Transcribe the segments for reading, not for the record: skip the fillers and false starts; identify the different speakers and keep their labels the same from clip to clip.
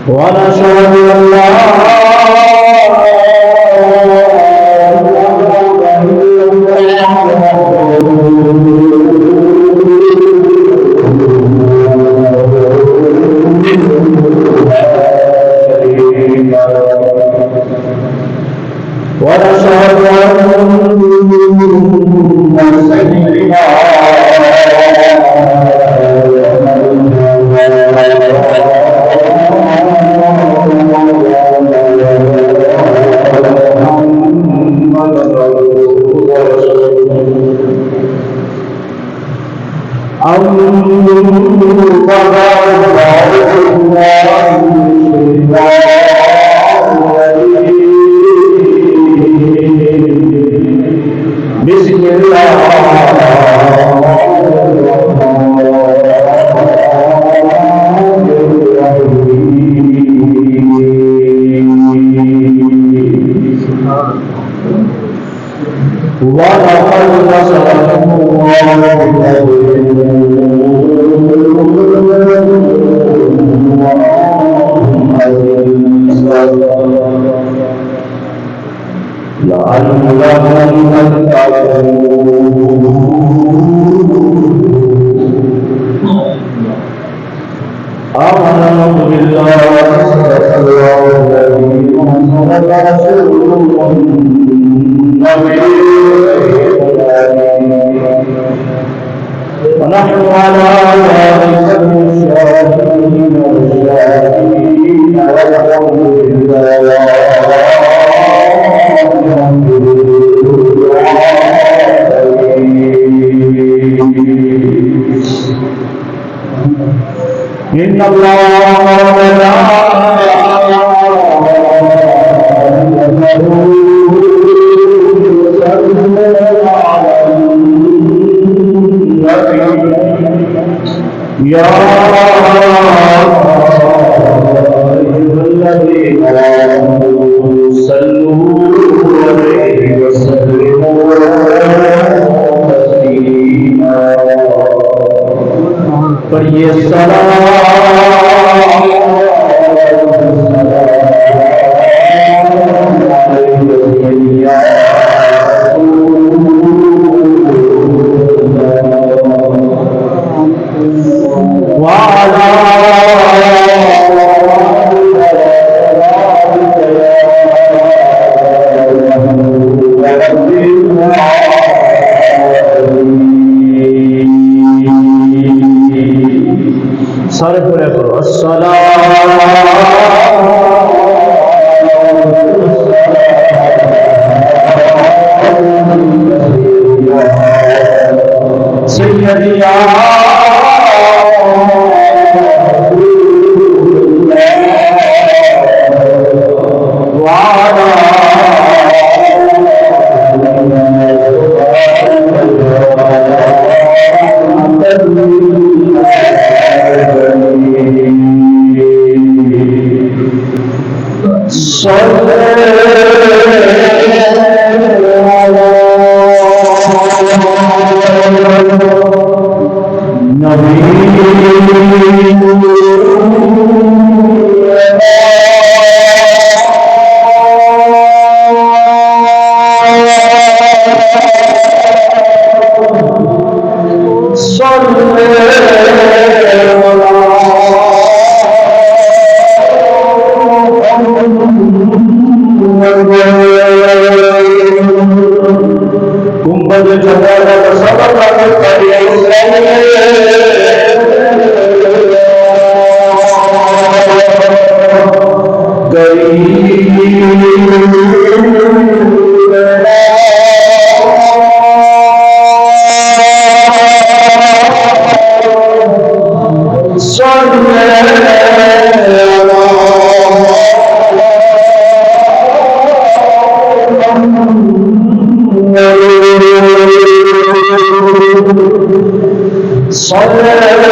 Speaker 1: ونشهد أن لا ونشهد أن سيدنا بسم الله ولقد نصركم لعلهم تتقون آمنوا بالله صدق الله الذي وصدق رسوله النبي ونحن على ذلك من الشاهدين والشاهدين والحمد لله إن الله يا الذين آمنوا صلوا عليه وسلموا تسليما پڑھیے سارے پورے کرو سیدی صلی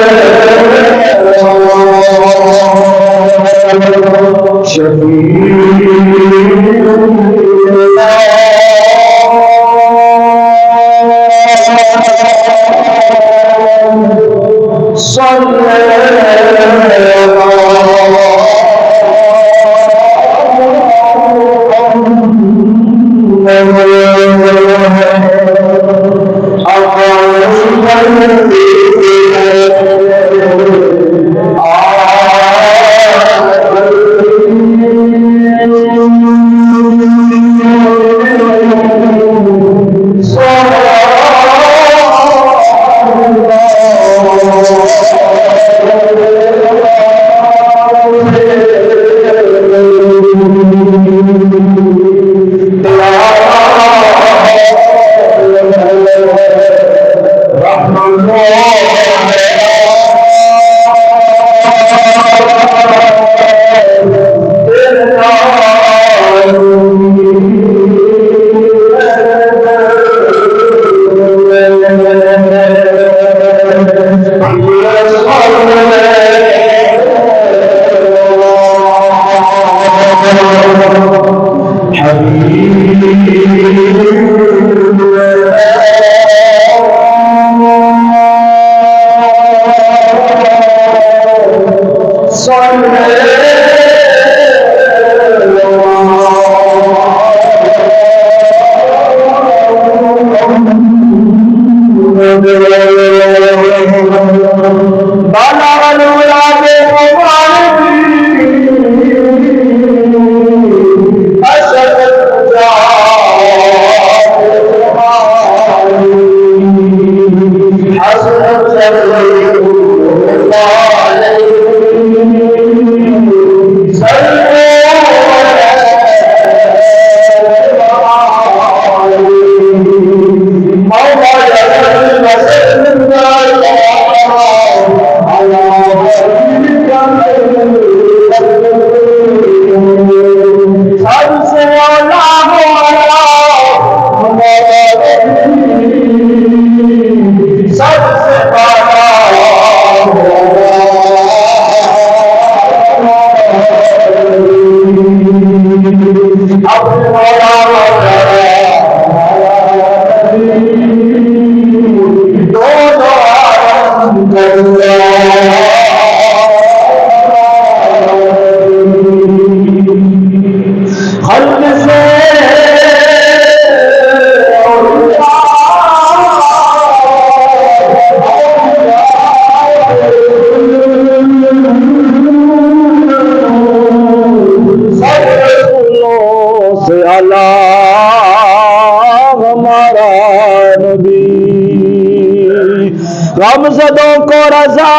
Speaker 2: غمزدوں کو رضا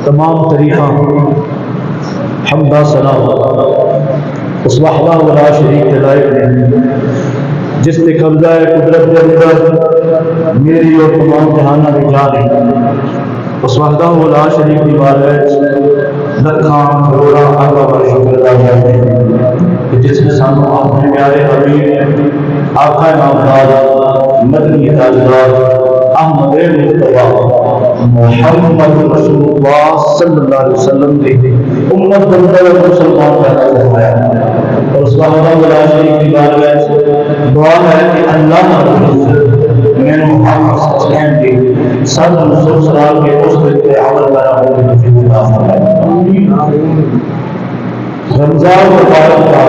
Speaker 1: تمام طریقہ حمدہ ثنا اس وحدہ ولا شریک کے لائق ہے جس نے قبضہ قدرت کے اندر میری اور تمام جہانہ کی جان ہے اس وحدہ لا شریک دی بارگاہ لکھاں کروڑاں ارباں بار شکر ادا کرتے ہیں کہ جس نے سانوں اپنے پیارے حبیب آقا نامدار مدنی تاجدار احمد مصطفیٰ محمد رسول اللہ صلی اللہ علیہ وسلم کی امت بندر مسلمان پیدا کروایا اور اس وحدہ لا شریک دی بارگاہ دعا ہے کہ اللہ رب العزت میں حق سچ کہن کی سب رسول سلام کے اس طریقے عمل کرا ہونے کی توفیق عطا فرمائے۔ رمضان مبارک کا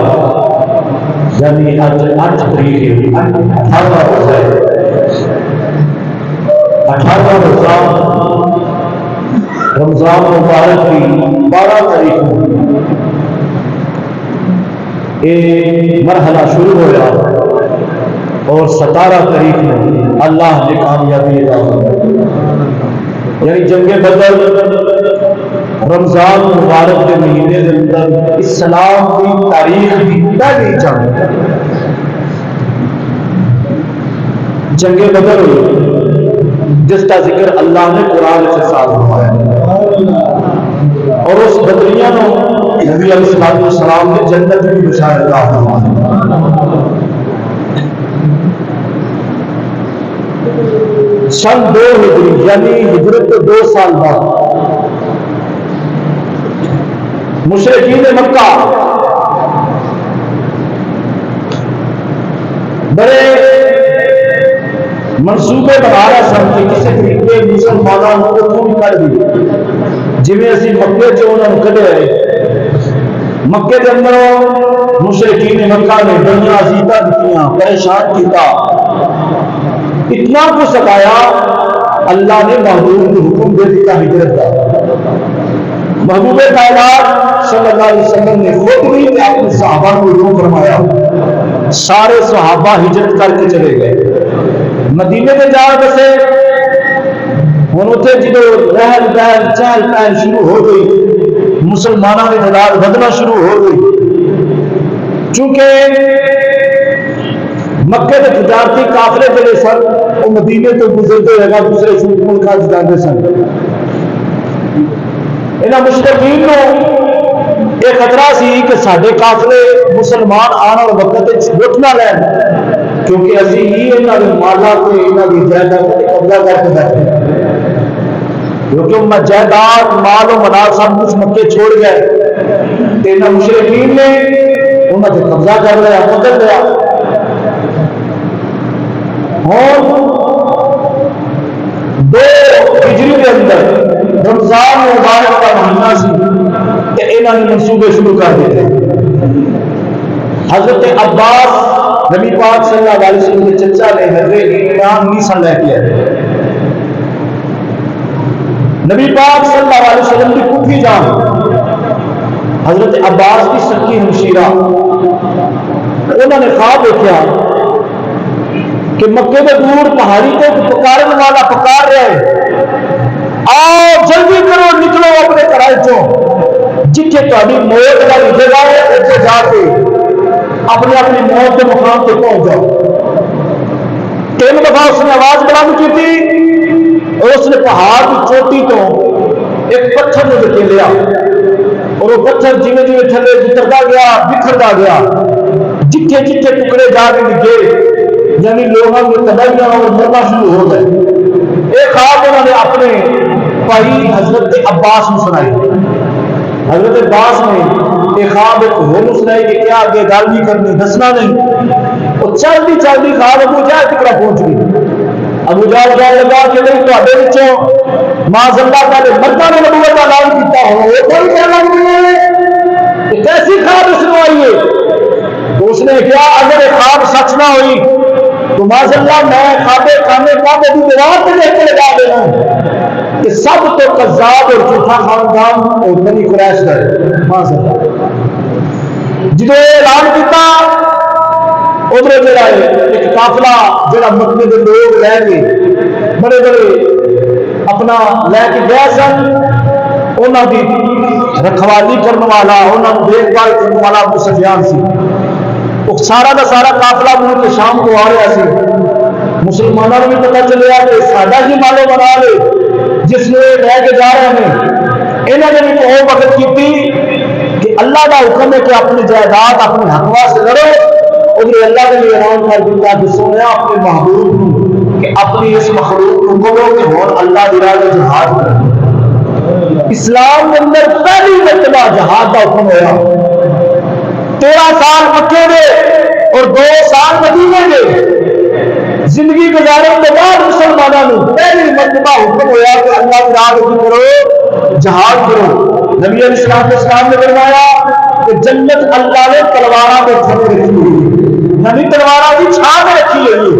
Speaker 1: یعنی آج 8 تاریخ 18 روزہ 18 روزہ رمضان مبارک کی 12 تاریخ یہ مرحلہ شروع ہو رہا اور 17 تاریخ میں اللہ نے کامیابی عطا فرمائی۔ یعنی جنگ بدر رمضان مبارک کے مہینے کے اندر اسلام کی تاریخ کی پہلی جنگ بدر جس کا ذکر اللہ نے قرآن سے ساتھ فرمایا اور اس بدریوں نبی علیہ السلام نے جنت کی بشارت عطا فرمائی۔ سن 2 ہجری یعنی ہجرت کے 2 سال بعد مشرکین مکہ بڑے منصوبے بنا رہے سن کہ کسی طریقے مسلمانوں کو ختم کر دی جی اسی مکے چ انہوں کھڑے آئے مکے کے اندر مشرکین مکہ نے بڑی عزیزاں دیتیاں پریشان کیتا اتنا کو ستایا اللہ نے محبوب کو حکم دے دیا ہجرت کا۔ محبوب کائنات صلی اللہ علیہ وسلم نے خود بھی اپنے صحابہ کو حکم فرمایا سارے صحابہ ہجرت کر کے چلے گئے مدینے میں جا بسے ہوں اتنے جدو رہن بہن چہل پہل شروع ہو گئی مسلمانوں کی تعداد بدنا شروع ہو گئی چونکہ مکے کے تجارتی قافلے جڑے سن وہ مدینے تو گزرتے رہے دوسرے ملکوں سے جاتے سن انہاں مشرکین کو یہ خطرہ سی کہ سارے قافلے مسلمان آنے والے وقت لٹ نہ لین کیونکہ اسی ہی انہاں دے مالا تے انہاں دی جائیداد تے قبضہ کر کے بیٹھے کیونکہ جائیداد مال و منال سب کچھ مکے چھوڑ گئے تے انہاں مشرکین نے انہاں تے قبضہ کر لیا پکڑ لیا اور 2 ہجری کے اندر رمضان مبارک کا مہینہ سی کہ انہوں نے منصوبے شروع کر دیتے حضرت عباس نبی پاک صلی اللہ علیہ وسلم کے چچا نے حضرت امام نیسا لے کے آئے نبی پاک صلی اللہ علیہ وسلم کی پھوپھی جان حضرت عباس کی سکی ہمشیرہ انہوں نے خواب دیکھا کہ مکے میں دور پہاڑی کو پکارنے والا پکار رہے آؤ جلدی کرو نکلو اپنے گھر چوں جتنے تاری موت کا لکھے گا اتنے جا کے اپنی اپنی موت کے مقام پہ پہنچ جاؤ 3 دفعہ اس نے آواز بلند کی تھی اور اس نے پہاڑ کی چوٹی تو ایک پتھر نے دھکیلیا اور وہ پتھر جیویں جیویں تھلے اترتا گیا بکھرتا گیا جتنے جتنے ٹکڑے جا کے لکھے یعنی لوگوں کی تباہیاں اور مرنا شروع ہو گئے ایک خواب انہوں نے اپنے بھائی حضرت عباس میں سنائی حضرت عباس نے ایک خواب ایک ہور سنائی کہ کیا آگے گل نہیں کرنی دسنا نہیں وہ چلتی چلتی خواب ابو جہل تک پہنچ گئی ابو جہل کہنے لگا کہ نہیں تواڈے وچوں معاذ اللہ تعالی مرداں نے نبوت کا اعلان کیتا ہو وہ کوئی کہنا نہیں ہے کہ کیسی خواب اس کو آئی ہے تو اس نے کیا اگر یہ خواب سچ نہ ہوئی تو معاذ اللہ میں خوابے کھانے کعبے کی دیوار پہ لے کے لگا دے رہا ہوں کہ سب تو کذاب اور جھوٹا خاندان اور بنی قریش کا ہے معاذ اللہ جدو اعلان کیتا ادھر جڑا ہے ایک قافلہ جڑا مکے کے لوگ لے کے بڑے بڑے اپنا لے کے گئے سن انہوں کی رکھوالی کرنے والا انہوں نے دیکھ بھال کرنے والا ابو سفیان سی سارا کا سارا قافلہ ملک کے شام کو آ رہا سی مسلمانوں کو بھی پتا چلیا کہ ساڈا ہی مالو بنا لے جس نے لے کے جا رہے ہیں انہوں نے بھی وہ وقت کی کہ اللہ کا حکم ہے کہ اپنی جائیداد اپنے حق واسطے لڑو، ادھر اللہ نے اعلان کر دیا کہ سونے اپنے محبوب کو کہ اپنی اس مخلوق کو بولو کہ اور اللہ کی راہ میں جہاد کرو۔ اسلام کے اندر پہلی مرتبہ جہاد کا حکم ہوا، 13 سال مکے میں اور 2 سال مدینے میں زندگی گزارنے کے بعد مسلمانوں کو پہلی مرتبہ حکم ہوا کہ اللہ کی راہ میں کرو، جہاد کرو۔ نبی علیہ السلام نے فرمایا کہ جنت اللہ نے تلواروں کے تھلے رکھی ہوئی، نبی تلواروں کی چھاں میں رکھی ہوئی۔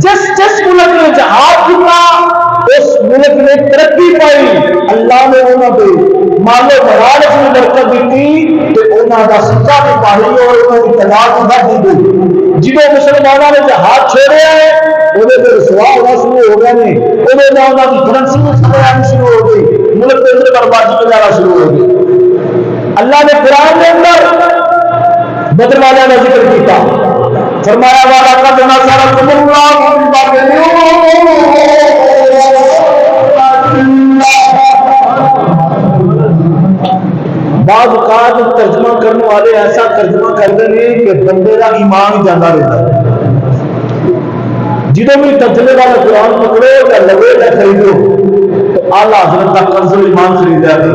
Speaker 1: جس جس ملک نے جہاد کیا اس ملک نے ترقی پائی، اللہ نے انہوں نے مال و مال میں برکت دیتی کہ انہوں کا سچا بھی پائی اور انہوں کی تعداد بھی بڑھ گئی۔ جنہوں مسلمانوں نے جہاد چھوڑے ہیں انہیں پھر رسوا ہونا شروع ہو گیا، انہیں نہ انہوں کی کرنسی میں سمجھ آنی شروع ہو گئی، ملک کے اندر بربادی میں جانا شروع ہو گئی۔ اللہ نے قرآن کے اندر بدر والا نے ذکر کیا، فرمایا والا قد نصرکم اللہ بعض اوقات ترجمہ کرنے والے ایسا ترجمہ کرتے ہیں کہ بندے کا ایمان ہی جانا رہتا ہے۔ جدوں بھی ترجمے والا قرآن پکڑو یا لگے یا خریدو تو اعلیٰ حضرت کا قرض ایمان خریدا ہے۔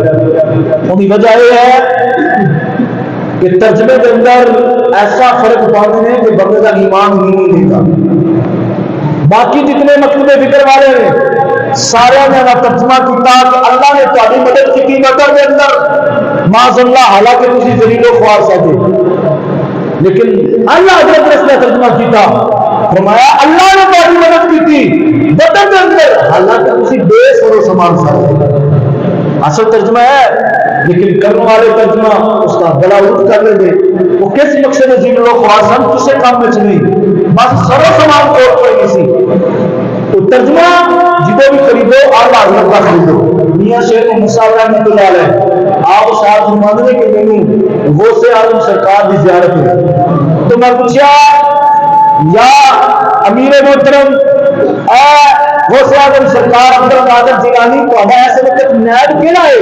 Speaker 1: ان کی وجہ یہ ہے کہ ترجمے کے اندر ایسا فرق پاتے ہیں کہ بندے کا ایمان ہی نہیں دیتا۔ باقی جتنے مطلب فکر والے ہیں سارے نے ترجمہ کیا کہ اللہ نے تاری مدد کی بدر کے اندر معاذ اللہ، حالانکہ تسی ذلیل و خوار سکے، لیکن اللہ حضرت نے اس نے ترجمہ کیا، فرمایا اللہ نے تاری مدد کی تھی بدر کے اندر، حالانکہ تسی بے سر و سامان سکے۔ اصل ترجمہ ہے، لیکن کرنے والے ترجمہ اس کا گلا اٹھ کر لیں گے، وہ کس مقصد میں ذلیل و خوار سن کسے کام میں چلی، بس سر و سامان توڑ پڑے گی۔ تو ترجمہ جدو بھی خریدو اعلیٰ حضرت کا خریدو۔ میاں شیخ مصعب رحمۃ اللہ علیہ آپ ساتھ فرماتے کہ نہیں غوث اعظم سرکار کی زیارت ہے، تو میں پوچھا یا امیر محترم اے غوث اعظم سرکار عبد القادر جیلانی تہاڈا اس وقت نیب کیڑا ہے؟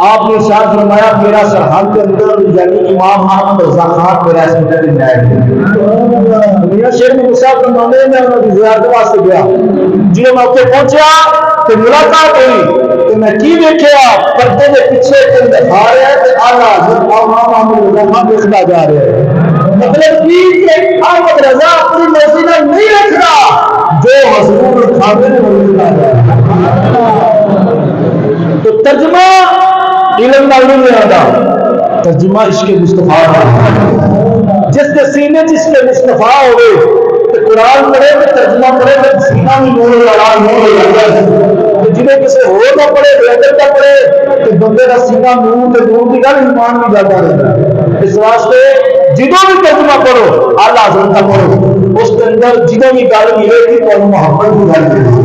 Speaker 1: آپ نے ارشاد فرمایا میرا سرحد کے اندر یعنی امام احمد رضا خان میرا اس وقت نیب ہے۔ میاں شیخ مصعب فرماتے ہیں میں انہوں کی زیارت واسطے گیا، جب میں اتنے پہنچا تو ملاقات ہوئی تو میں کی دیکھا پردے کے پیچھے کوئی دکھا رہا ہے کہ اعلیٰ حضرت امام احمد رضا خان دیکھنا جا رہے ہیں، مطلب کہ احمد رضا اپنی مرضی میں نہیں رکھ رہا جو حضور خامے نے مرضی جا رہا ہے۔ تو ترجمہ علم نال نہیں آتا، ترجمہ عشق مصطفیٰ ہے۔ جس کے سینے جس کے مصطفیٰ ہوئے تو قرآن پڑھے تو ترجمہ پڑھے تو سینہ بھی نور لڑا نور لڑا، جنہیں کسی ہو نہ پڑھے بہتر نہ پڑھے تو بندے کا سینہ نور کے نور کی گل ایمان بھی جاتا رہتا ہے۔ اس واسطے جدوں بھی ترجمہ پڑھو اعلیٰ حضرت کا پڑھو، اس کے اندر جدوں بھی گل ملے گی تو محبت کی گل ملے گی۔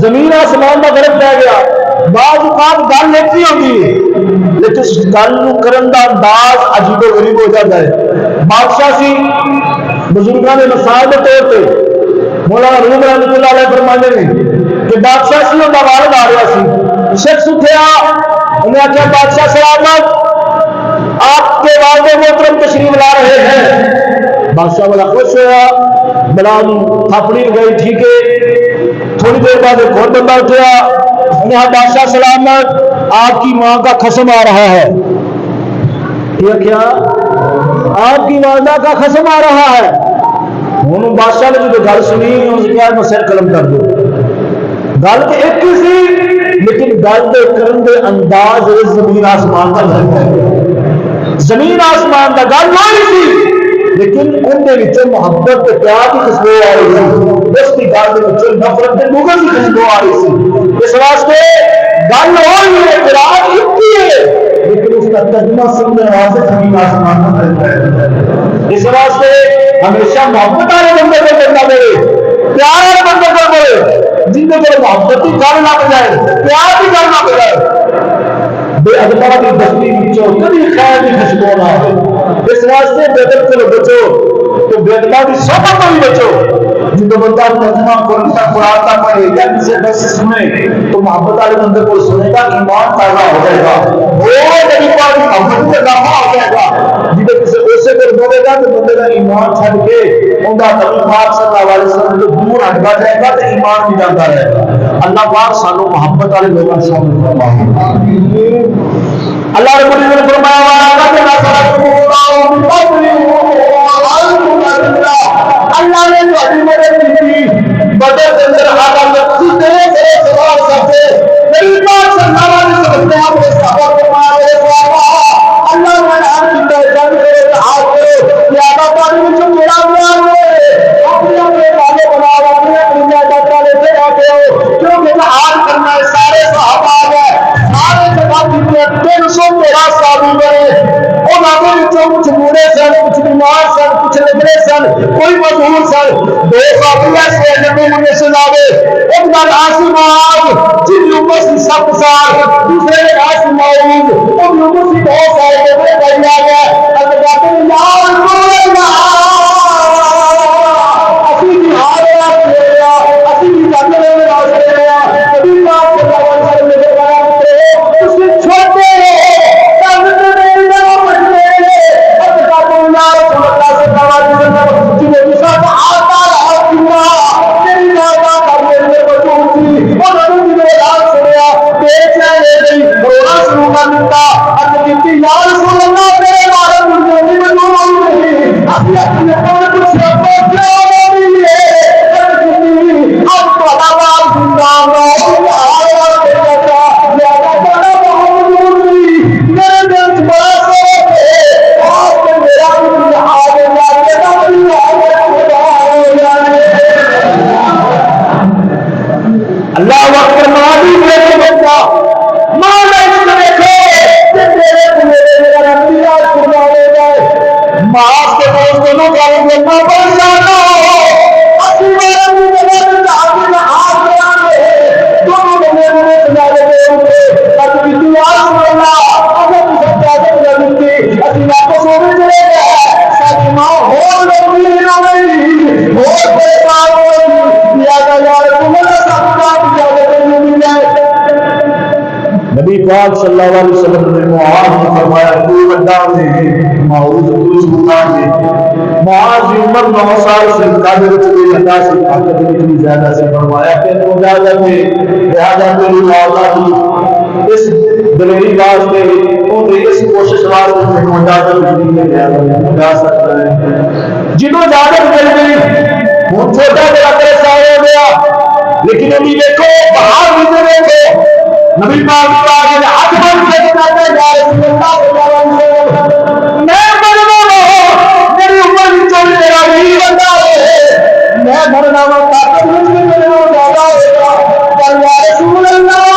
Speaker 1: زمین آسمان کا فرق پہ گیا، بعض اوقات گل ایک ہی ہوتی ہے لیکن اس گل کرن دا انداز عجیب و غریب ہو جاتا ہے۔ بادشاہ سی بزرگوں نے مثال کے طور پہ مولانا روم رحمۃ اللہ علیہ فرماتے ہیں کہ بادشاہ سی ان کا والد آ رہا سی، شخص اٹھیا انہیں آخیا بادشاہ سلامت آپ کے والد محترم تشریف لا رہے ہیں۔ بادشاہ بڑا خوش ہوا، بڑا تھاپڑی گئی، ٹھیک ہے۔ تھوڑی دیر بعد ایک اور بندہ اٹھا، انہیں بادشاہ سلامت آپ کی ماں کا قسم آ رہا ہے۔ یہ کیا؟ آپ کی والدہ کا قسم آ رہا ہے۔ انہوں بادشاہ نے جو گل سنی انہوں نے کہا میں سر قلم کر دوں، گل تو ایک ہی سی لیکن گل دے کرن دے انداز زمین آسمان کا فرق ہے۔ زمین آسمان کا گل نہیں سی لیکن ان کے وچوں محبت تے پیار کی خوشبو آ رہی سی، اس کی گل دے وچوں نفرت تے بغض کی خوشبو آ رہی سی۔ اس واسطے گل ہوئی ہے قرآن ایک ہی ہے لیکن اس کا ترجمہ سننے واسطے زمین آسمان کا فرق ہے۔ اس واسطے ہمیشہ محبت والے بندے کو کرنا پڑے، پیار والے بندے کو کرے، جن کو محبت کی گل نہ بجائے پیار کی گل نہ بجائے، بے ادبا کی بستی وچوں کبھی خیر کی خوشبو نہ آئے۔ اس واسطے بے ادب کو بچو، تو بیدبا کی صحبت کو بھی بچو. جب بندہ ترجمہ قرآن کا پڑھے یا کسی درس سنے تو محبت والے بندے کو سنے گا ایمان تازہ ہو جائے گا. وہ نبی پاک کی محبت کا اضافہ ہو جائے گا. جب کسی اسے پر بولے گا تو بندے کا ایمان چھڑ کے ان کا نبی پاک صلی اللہ علیہ وسلم جو دور ہٹتا جائے گا تو ایمان بھی جاتا رہے گا. اللہ پاک سانو محبت والے لوگوں سے شامل فرمائے. اللہ رب العزت نے فرمایا اللہ نے جو ابھی مدد کی بدر کے اندر آقا مقصود دے سے سوال کرتے نبی پاک صلی اللہ علیہ وسلم نے آپ کو صحابہ فرمایا اللہ نے آپ کی پہچان کرے ہاتھ کرو کہ آقا پانی میں جو میرا بیان ہوئے اپنے اپنے والے بناؤ اپنے اپنے جاتا والے سے آتے ہو کیونکہ آج کرنا ہے سارے صحابہ آ گئے سارے جواب جتنے 313 صحابی بنے اور آگے کچھ بوڑھے سن کچھ بیمار سن کچھ لگنے سن کوئی مجبور سن. دو صحابی ایسے نبی میں سے لاوے ایک نال عاصم معاذ جن کی عمر سی 7 سال دوسرے نے عاصم معاذ ان کی عمر سی 2 سال کے بڑے بھائی آ گئے اور کہتے ہیں یا رسول اللہ اسی کی حالت ہے اسی کی جاننے میں راضی ہے نبی پاک صلی اللہ علیہ وسلم نے فرمایا اس سے چھوٹے پاک صلی اللہ علیہ وسلم نے معاذ کو فرمایا کوئی بندہ نہیں معاذ کوئی چھوٹا نہیں. معاذ کی عمر 9 سال سے قادر چلی جاتا سے طاقت اتنی زیادہ سے فرمایا کہ تو زیادہ میں لہذا میری اولاد اس دلیری واسطے اور اس کوشش واسطے میں مجاہد نہیں جا سکتا ہے جنوں اجازت مل گئی وہ چھوٹا بڑا کیسا ہو گیا لیکن ابھی دیکھو باہر گزرے تھے نبی پاک نے ہاتھ بن کے کہتے ہیں یا رسول اللہ صلی اللہ علیہ وسلم میں مرنا ہوں میری عمر بھی چل میرا یہی بندہ ہے میں مرنا ہوں طاقت مجھ میں میرے ہوں زیادہ ہوگا پر یا رسول اللہ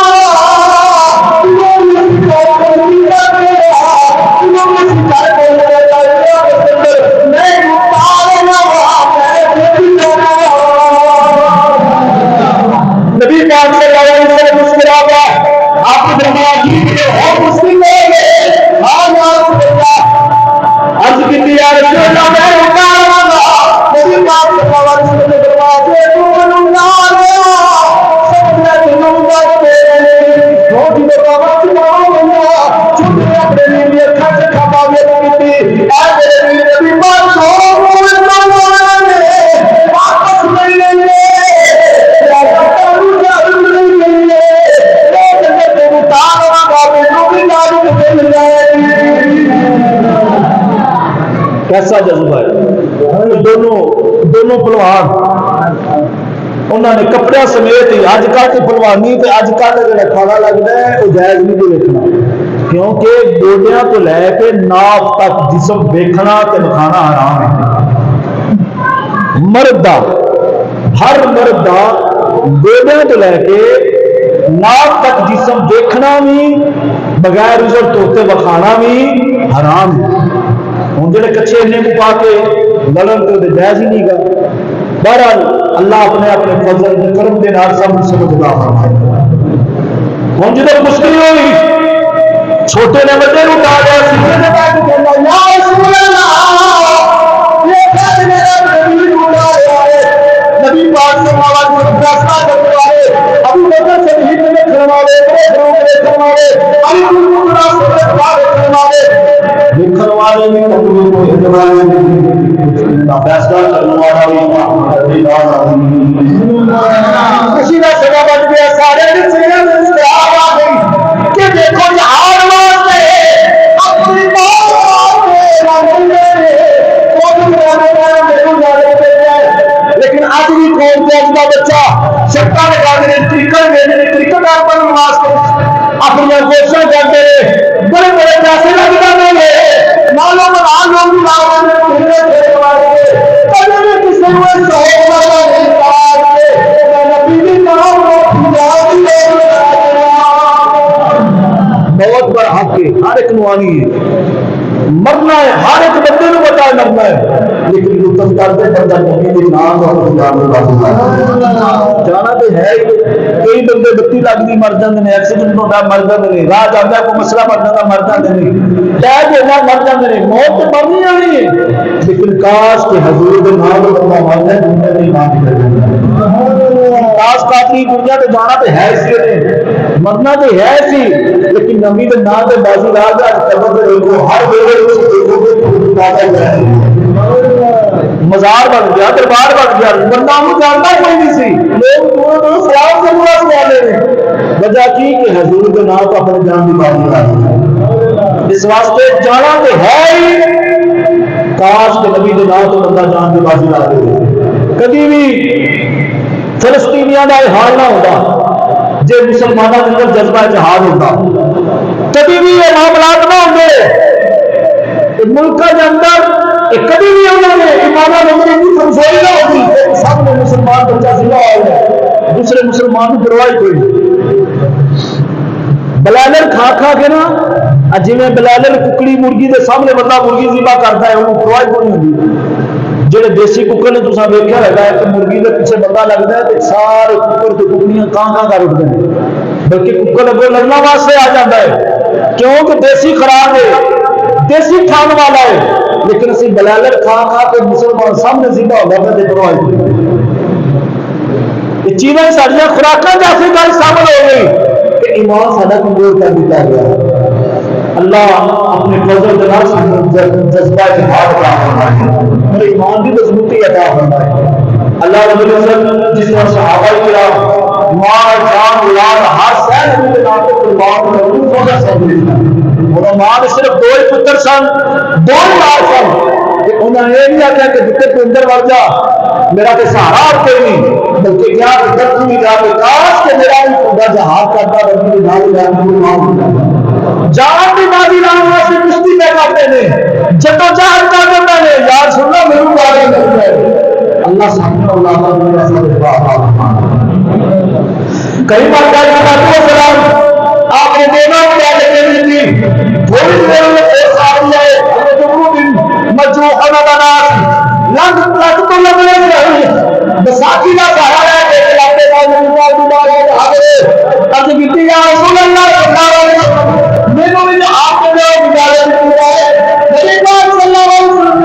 Speaker 1: نبی پاک صلی اللہ علیہ وسلم مسکرا گیا آپ کی دربار کی بہت مسلم لوگ ہیں ہاں یا رسول اللہ عرض کی یا رسول اللہ میں رکا رہا گا نبی پاک صلی اللہ علیہ وسلم نے دربار سے تو اللہ سب نے جنوں کا تیرے بہت ہی دربار سے آؤں چھوٹے اپنے لیے کھچ کھپا میں کی اے میرے نبی پاک کو اللہ نے واپس نہیں لیں گے کیسا جذبہ ہے دونوں پلوان انہوں نے کپڑے سمیت ہی اج کل کی پلوانی تے اج کل کا کھانا لگتا ہے وہ جائز نہیں بھی دیکھنا کیونکہ گوڈیاں تو لے کے ناف تک جسم دیکھنا تے دکھانا حرام ہے. مرد دا ہر مرد دا گوڈیاں تو لے کے ناف تک جسم دیکھنا بھی بغیر عذر توتے بکھانا بھی حرام ہے. ہوں جڑے کچھے انہیں کو پا کے لڑن تو جائز ہی نہیں گا. بہرحال اللہ اپنے اپنے فضل کرم کے نال سب سے خدا فرمائے. ہوں جب مشکل ہوئی چھوٹے نے بڑے کو کہا گیا سیدھے نے کہا کہ یا رسول اللہ یہ کہتے ہیں والے فیصلہ کرنے والے ابو بکر صدیق نے دیکھنے والے دیکھنے والے علی بن ابی طالب دیکھنے والے بھی کبھی کو دیکھنے والے کا فیصلہ کرنے والا بھی خوشی کا سگا بچ گیا سارے چہرے میں استعار آ گئی کہ دیکھو یہ ہار واسطے اپنی لیکن آج بھی قوم کے اجلا بچہ شکا لگا دے کرکٹ بننے واسطے اپنی کوششیں کرتے رہے بڑے بڑے پیسے لگ جاتے ہیں مالوں میں لوگ کسی بہت بڑا حق ہے ہر ایک نوانی ہے مرنا ہے ہر ایک بندے کو پتا ہے مرنا ہے لیکن لطف کرتے بندہ نبی کے نام اور جانا تو ہے کئی بندے بتی لگتی مر جاتے ہیں ایکسیڈنٹ ہوتا مر جاتے ہیں راہ جاتا کوئی مسئلہ بن جاتا مر جاتے ہیں لے دینا مر جاتے ہیں موت تو مرنی آنی ہے لیکن کاش کے حضور کے نام بندہ مر جائے دنیا نہیں مان کر کاش قاتلی دنیا تو جانا تو ہے اسی مرنا تو ہے سی لیکن نبی کے نام سے بازی راہ کو ہر مزار بن گیا دربار بن گیا بندہ ہم جانتا کوئی نہیں سی لوگ دور دور سیاح سے برا سوال رہے وجہ کی کہ حضور کے نام کو اپنے جان کی بازی راہ اس واسطے جانا تو ہے ہی کاش کے نبی کے نام تو بندہ جان کی بازی راہ دے کبھی بھی فلسطینیاں کا یہ حال نہ ہوتا جی مسلمانوں کے اندر جذبہ جہاد ہوتا کبھی بھی یہ معاملات نہ ہوتے ملک کے اندر کبھی بھی انہوں نے ایمانہ نمبر کی کمزوری نہ ہوتی سب نے مسلمان بچہ سلا ہے دوسرے مسلمان کو پرواہ کوئی بلالر کھا کھا کے نا جی میں بلالر ککڑی مرغی کے سامنے بندہ مرغی ذبح کرتا ہے وہ پرواہ کوئی نہیں ہوتی جہے دیسی ککڑ نے تصا ویکیا ہے کہ مرغی کے پیچھے بندہ لگتا ہے تو سارے ککڑ کے ککڑیاں کہاں کر اٹھتے ہیں بلکہ ککڑ اگوں لڑنا واسطے آ جاتا ہے کیونکہ دیسی خراب ہے دیسی کھان والا ہے لیکن اسی بلالر کھا کھا کے مسلمان سامنے ذبح ہوگا تو پرواہ یہ چیزیں سارا خوراکاں جیسی گل شامل ہو گئی کہ ایمان سارا کمزور کر دیتا گیا اللہ اپنے فضل کے جذبہ جہاد عطا فرمائے اور ایمان کی مضبوطی عطا فرمائے اللہ رب العزت جس طرح صحابہ کرام مال جان اولاد ہر شے نبی کے نام کو قربان کر دوں سودا سب دیتا اور ماں نے صرف دو ہی پتر سن دو ہی لال سن کہ انہوں نے یہ نہیں آخیا کہ جتنے تو اندر وڑ جا میرا تو سہارا آپ کوئی نہیں بلکہ کیا کہ جب تم جا کے کاش کہ میرا بھی خدا جہاد کرتا ربی کے نام جا کے ماں جان کی بازی نام واسطے کشتی پہ کرتے ہیں جدو جہاد کر دیتا ہے یار سننا میرے بارے میں اللہ سامنے اللہ کا کئی بار سلام آپ نے دینا کیا لیکن تھی تھوڑی دیر میں ایک آ جائے مجھو لگ تو لگنے سے بساکی کا سہارا ہے کہ علاقے کا رسول اللہ میرے بھی آپ کے جو میرے پاس صلی اللہ علیہ وسلم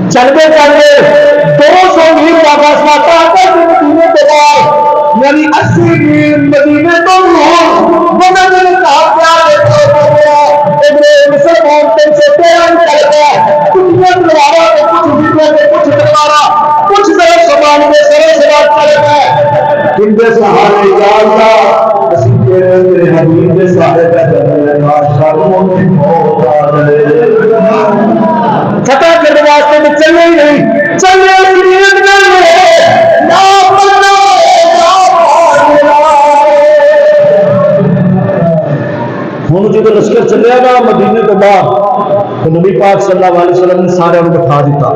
Speaker 1: چلتے چلتے 200 میل کا فاصلہ پاتا مدینے کے بعد یعنی 80 میل مدینے تو مسلمان 313 چل گیا کچھ تلوارا کچھ تلوارا کچھ طرح سامان میں سرے سوار چل گئے جن کے سہارے جانتا اسی تیرے حبیب کے سارے فتح کرنے واسطے میں چلے ہی نہیں چلے ہوں جب لشکر چلے گا مدینے کے بعد تو نبی پاک صلی اللہ علیہ وسلم نے سارے انہوں بٹھا دیتا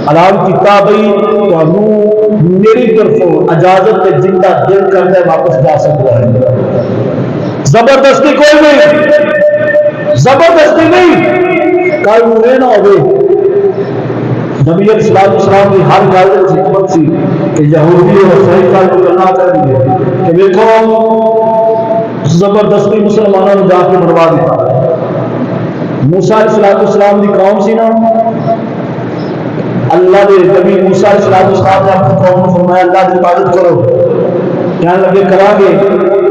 Speaker 1: اعلان کیتا بھائی تو میری طرفوں اجازت پہ جنہ دل کرنے واپس جا سکتا ہے زبردستی کوئی نہیں زبردستی نہیں کل انہیں نہ ہوئے نبی صلی اللہ علیہ وسلم کی ہر گل کی حکمت سی کہ یہودی اور صحیح کل کو کرنا چاہیے کہ دیکھو زبردستی مسلمانوں نے جا کے مروا دیتا موسیٰ علیہ السلام کی قوم سی نا اللہ نے نبی موسیٰ علیہ السلام نے اپنی قوم کو فرمایا اللہ کی عبادت کرو کہنے لگے کرا گے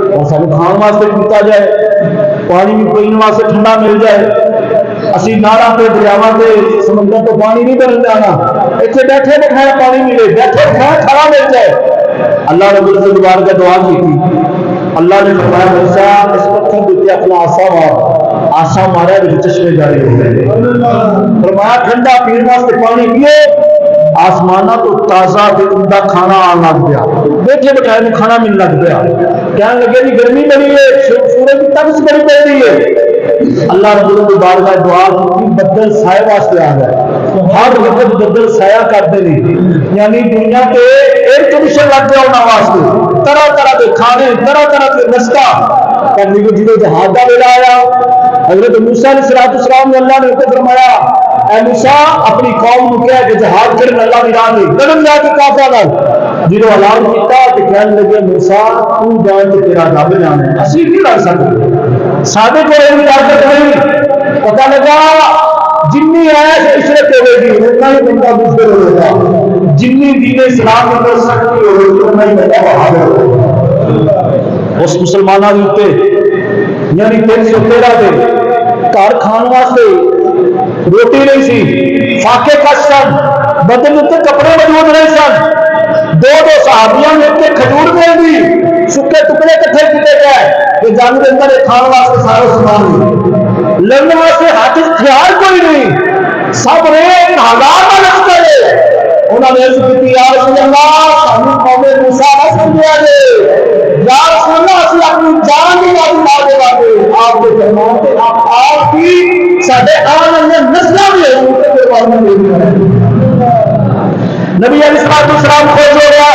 Speaker 1: اور سب کھان واسطے پیتا جائے پانی بھی پینے واسطے ٹھنڈا مل جائے اسی نارا پہ دریاواں پہ سمندر تو پانی نہیں بن جانا اتنے بیٹھے بٹھائے پانی ملے بیٹھے بٹھائے کھڑا مل جائے اللہ رب العزت دوبارہ کا دعا کی تھی اللہ نے فرمایا موسیٰ اس پتھر دیتے اپنا آسا مار آسا مارا جو چشمے جاری ہو گئے فرمایا ٹھنڈا پین واسطے پانی پیے آسمانہ تو تازہ تے عمدہ کھانا آن لگ گیا بیٹھے بٹھائے میں کھانا مل لگ گیا کہنے لگے جی گرمی بڑی ہے سورج کی تپش بڑی پڑ رہی ہے اللہ رب العزت بارگاہ دعا کی بدل سائے واسطے آ گئے ہر وقت بدل سایہ کرتے نہیں یعنی دنیا کے ایئر کنڈیشن لگ گیا ہونا واسطے طرح طرح کے کھانے طرح طرح کے نسخہ کرنے کو جنہیں جہاد کا ویلا آیا حضرت موسیٰ علیہ السلام نے اللہ نے اسے فرمایا اے موسیٰ اپنی قوم کو کہا کہ جہاد کرنے اللہ کی راہ نہیں لڑن جا کے کافر نال جنہوں اعلان کیتا کہ کہنے لگے موسیٰ تو جان کے تیرا رب جانے اسی نہیں لڑ سکتے سادے کو یہ طاقت نہیں پتہ لگا جنی ہے عشرت ہوئے گی اتنا ہی بندہ دوسرے ہوگا جنی دین اسلام کی طرف سختی ہوگی اتنا ہی بندہ بہادر ہوگا اس مسلمانوں کے یعنی 313 دے گھر کھان واسطے روٹی نہیں سی فاقے کش سن بدن اتنے کپڑے موجود نہیں سن دو صحابیاں نے اتنے کھجور مل دی سکے ٹکڑے کٹھے کیتے گئے کہ جنگ کے اندر کھان واسطے سارا سامان لڑنے واسطے ہاتھ ہتھیار کوئی نہیں سب نے 1000 کا لشکر ہے انہوں نے عرض کی یا رسول اللہ سانو قوم موسیٰ نہ سمجھا دے یا رسول اللہ اسی اپنی جان کی بات لا دے گے آپ کے فرمان تے آپ کی ساڈے آن والے نسلاں بھی ہیں تے قربانی دے دی نبی علیہ السلام خوش ہو گیا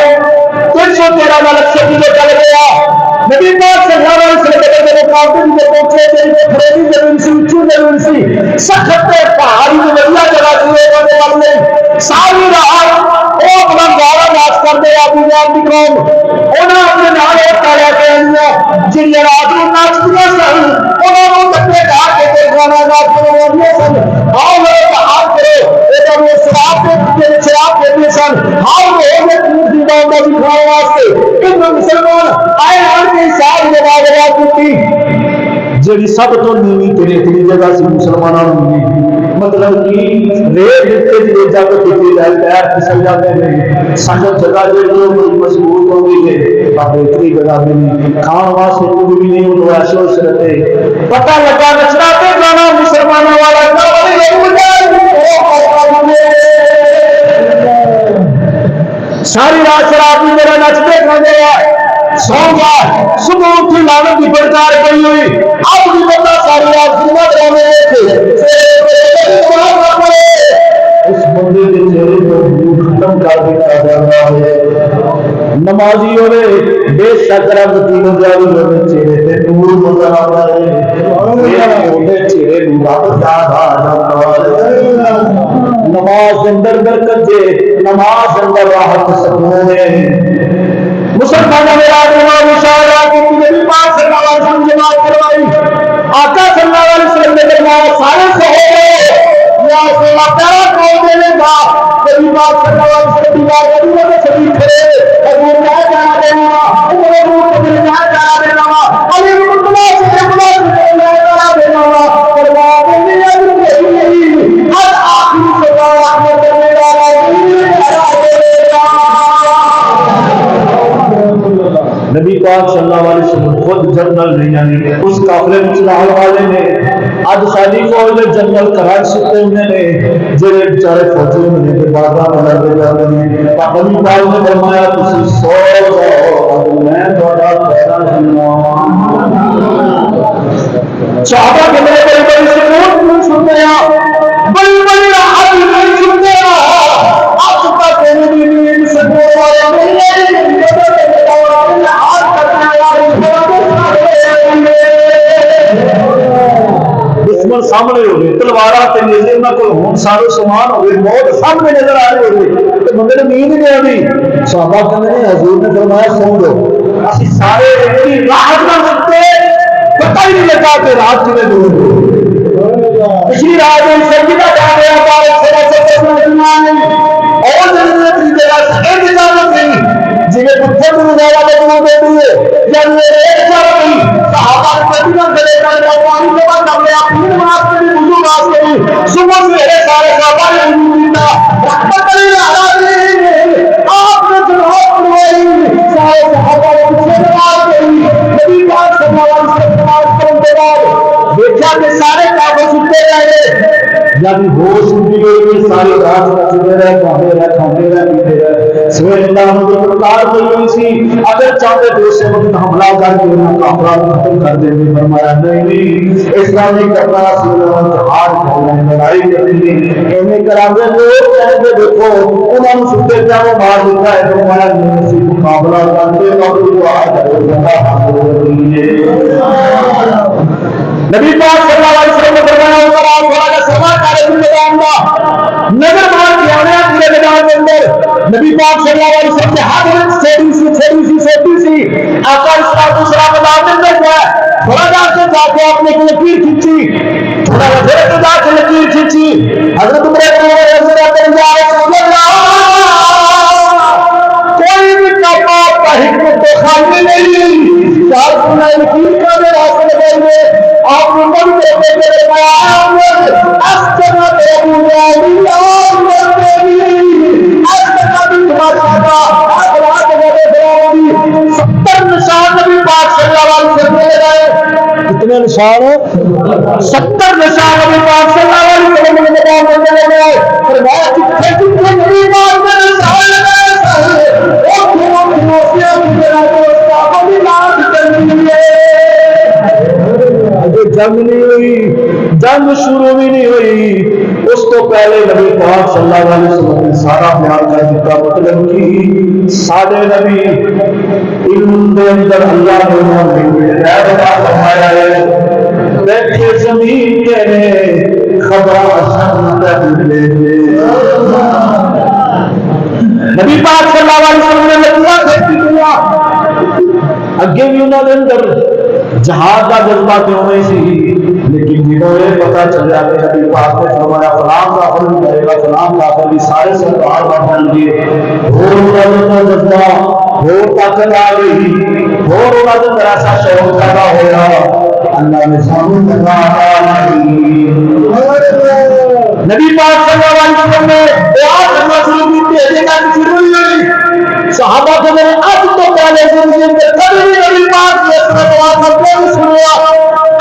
Speaker 1: 313 کا لشکر جو چل گیا نبی پاک صلی اللہ علیہ وسلم کے مقابلے میں پہنچے تے خریدی ضرور سی اونچی ضرور سی سخت پہاڑی میں بڑھیا جگہ ہوئے کرنے والے ساری رات وہ اپنا گالا ناچ کرتے ابو جہل کی قوم انہوں اپنے نال عورتاں لے کے آئیاں جنہیں رات کو ناچدیاں سن انہوں نے کٹے ڈھا کے گانا ناچ کروایا سن آؤ میرے ہاتھ کرو یہ شراب دیتے سن ہر وہ پوری بات دکھانے واسطے کہ مسلمان آئے ہر کے ساتھ مبادلات کی جی سب تو نیوی تیری جگہ سے مسلمانوں نے مطلب کہ ریت دیتے جی جب دیتی جائے پیر پھسل جاتے ہیں سنگت جگہ جو مضبوط ہو گئی ہے باقی اتنی جگہ بھی نہیں کھان واسطے کوئی بھی نہیں وہ ایسے ویسے رہتے پتہ لگا نچنا پہ گانا مسلمانوں والا ساری رات شراب بھی میرا نچتے کھانے سو گیا صبح اٹھی لعنت کی پڑکار پڑی ہوئی اب بھی بندہ ساری رات جمعہ ڈرامے تھے اس بندے کے چہرے کو ختم کر دیتا جا رہا ہے نمازی ہوئے بے شک رب تینوں جاری ہوئے چہرے پہ نور نظر آ رہا ہے میرے ہوتے چہرے رب یاد آ جاتا ہے نماز اندر برکت ہے نماز اندر راحت سکون ہے مسلمانوں نے آج امام مشاہدہ کی نبی پاک صلی اللہ علیہ وسلم جماعت کروائی آقا صلی اللہ علیہ وسلم نے فرمایا سارے صحابہ یا رسول اللہ پیارا کون دے گا؟ نبی پاک صلی اللہ علیہ وسلم کی بات کروں تو سبھی کھڑے حضور میں جانا دینا عمر حضور میں جانا دینا علی رضی اللہ سے میں جانا دینا فرمایا نہیں ہر آخری صدا رحمت نبی پاک صلی اللہ علیہ وسلم خود جنرل نہیں جانے اس قافلے مسلح والے نے آج خالی فوج میں جنرل کراچ سکتے ہوئے نے جڑے بیچارے فوجی ہونے کے بعد لڑتے جاتے ہیں نبی پاک نے فرمایا تسی سو میں تھوڑا پیدا صحابہ کے بڑے بڑے بڑے سکون نہیں سنتے ہیں بڑی بڑی راحت نہیں سنتے ہیں اب تک کوئی بھی سکون والا نہیں ہے دشمن سامنے ہو گئے تلوارا کو سارے سامان ہو گئے موت سامنے نظر آ رہے ہو گئے تو بندے نے نیند نہیں آتی صحابہ کہتے ہیں حضور نے فرمایا سو دو اسی سارے اتنی راحت نہ سکتے پتہ ہی نہیں لگا کہ رات کتنے دور ہو پچھلی رات میں سجدہ جا رہے ہیں بارے سے اور جگہ سے اجازت نہیں جی پتھر کو گزارا بدلو دے دیے جب میرے ایک سال نہیں صحابہ نے مدینہ سے لے کر پانی جمع کر لیا پھر واسطے بھی وضو واسطے صبح میرے سارے صحابہ نے وضو کیا رحمت آپ نے جناب فرمائی سارے صحابہ نے پوچھے نماز پڑھی نبی پاک صلی اللہ علیہ وسلم نماز پڑھنے کے بعد دیکھا کہ سارے کافر ستے رہے جب ہوش اٹھی گئی ساری رات ستے رہے کھاتے رہے پیتے رہے سویر اللہ نے تو پرکار ہوئی ہوئی سی اگر چاہتے تو اس وقت حملہ کر کے انہوں کا افراد ختم کر دیں گے فرمایا نہیں اس طرح نہیں کرنا رسول اللہ جہاد کرنا لڑائی کرنی انہیں کرا دے لوگ کہیں گے دیکھو انہوں نے ستے کیا وہ مار دیتا ہے فرمایا نہیں اسی مقابلہ کرتے اور دعا کرو زندہ حاضر نبی پاک صلی اللہ علیہ وسلم نے فرمایا اوپر آپ تھوڑا کا سما کرے میدان کا نظر مار کے آنے پورے میدان کے اندر نبی پاک صلی اللہ علیہ وسلم کے ہاتھ میں چھوٹی سی آقا السلام میدان میں اندر گیا تھوڑا جا کے آپ نے ایک لکیر کھینچی تھوڑا جا کے لکیر کھینچی حضرت عمر کوئی بھی کام کا حکمت تو خالی نہیں چار سنا لکیر کا میرا حاصل کریں آپ نے من کرتے میرے کتنے نشان 70 نشان نبی پاک صلی اللہ علیہ وسلم نے بتایا فرمایا کتنے کتنے نبی پاک نے نشان لگائے اور کھوسیاں میرا دوست کا بھی نام کرنی ہے جنگ نہیں ہوئی جنگ شروع بھی نہیں ہوئی اس تو پہلے نبی پاک صلی اللہ علیہ وسلم نے سارا بیان کر دیتا مطلب کہ سارے نبی علم دے اندر اللہ نے فرمایا ہے بیٹھے زمین کے خبر نبی پاک صلی اللہ علیہ وسلم نے لکھا کھیتی دیا اگے بھی انہوں نے اندر جہاد کا جذبہ کیوں نہیں سی لیکن جنہوں نے پتا چلیا کہ نبی پاک نے فرمایا فلان کافر بھی کرے گا فلان کافر بھی سارے سرکار بن گئے اور جذبہ اور طاقت آ گئی اور انہوں نے طرح سا شوق پیدا ہوا اللہ نے سامنے کرنا نبی پاک صلی اللہ علیہ وسلم نے دعا کرنا شروع کی تھی شروع ہوئی صحابہ کو میں آج تو پہلے زندگی میں کبھی نبی پاک نے دعا کرتے ہوئے سنیا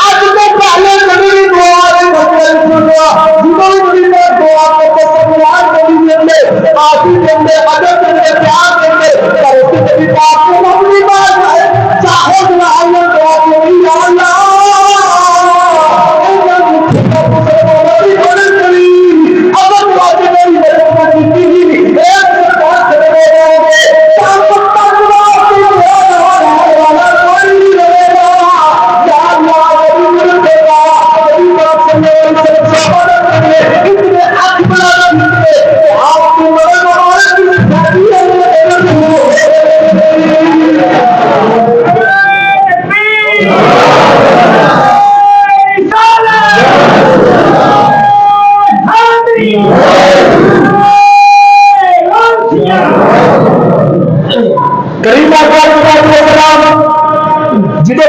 Speaker 1: آج تو پہلے کبھی دعا کرتے ہوئے سنیا جنہوں نے دعا کرتے سنوار کبھی میں آتی جنگے عدد میں پیار کرتے پر اسی نبی پاک کو نبی پاک ہے چاہے دعا اللہ دعا کریں یا اللہ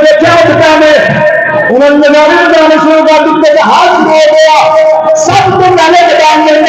Speaker 1: دیکھا اٹھتا نے انہوں نے نظام بنانے شروع کر دیتے کہ ہاتھ شروع ہو گیا سب کو پہلے بتائیں گے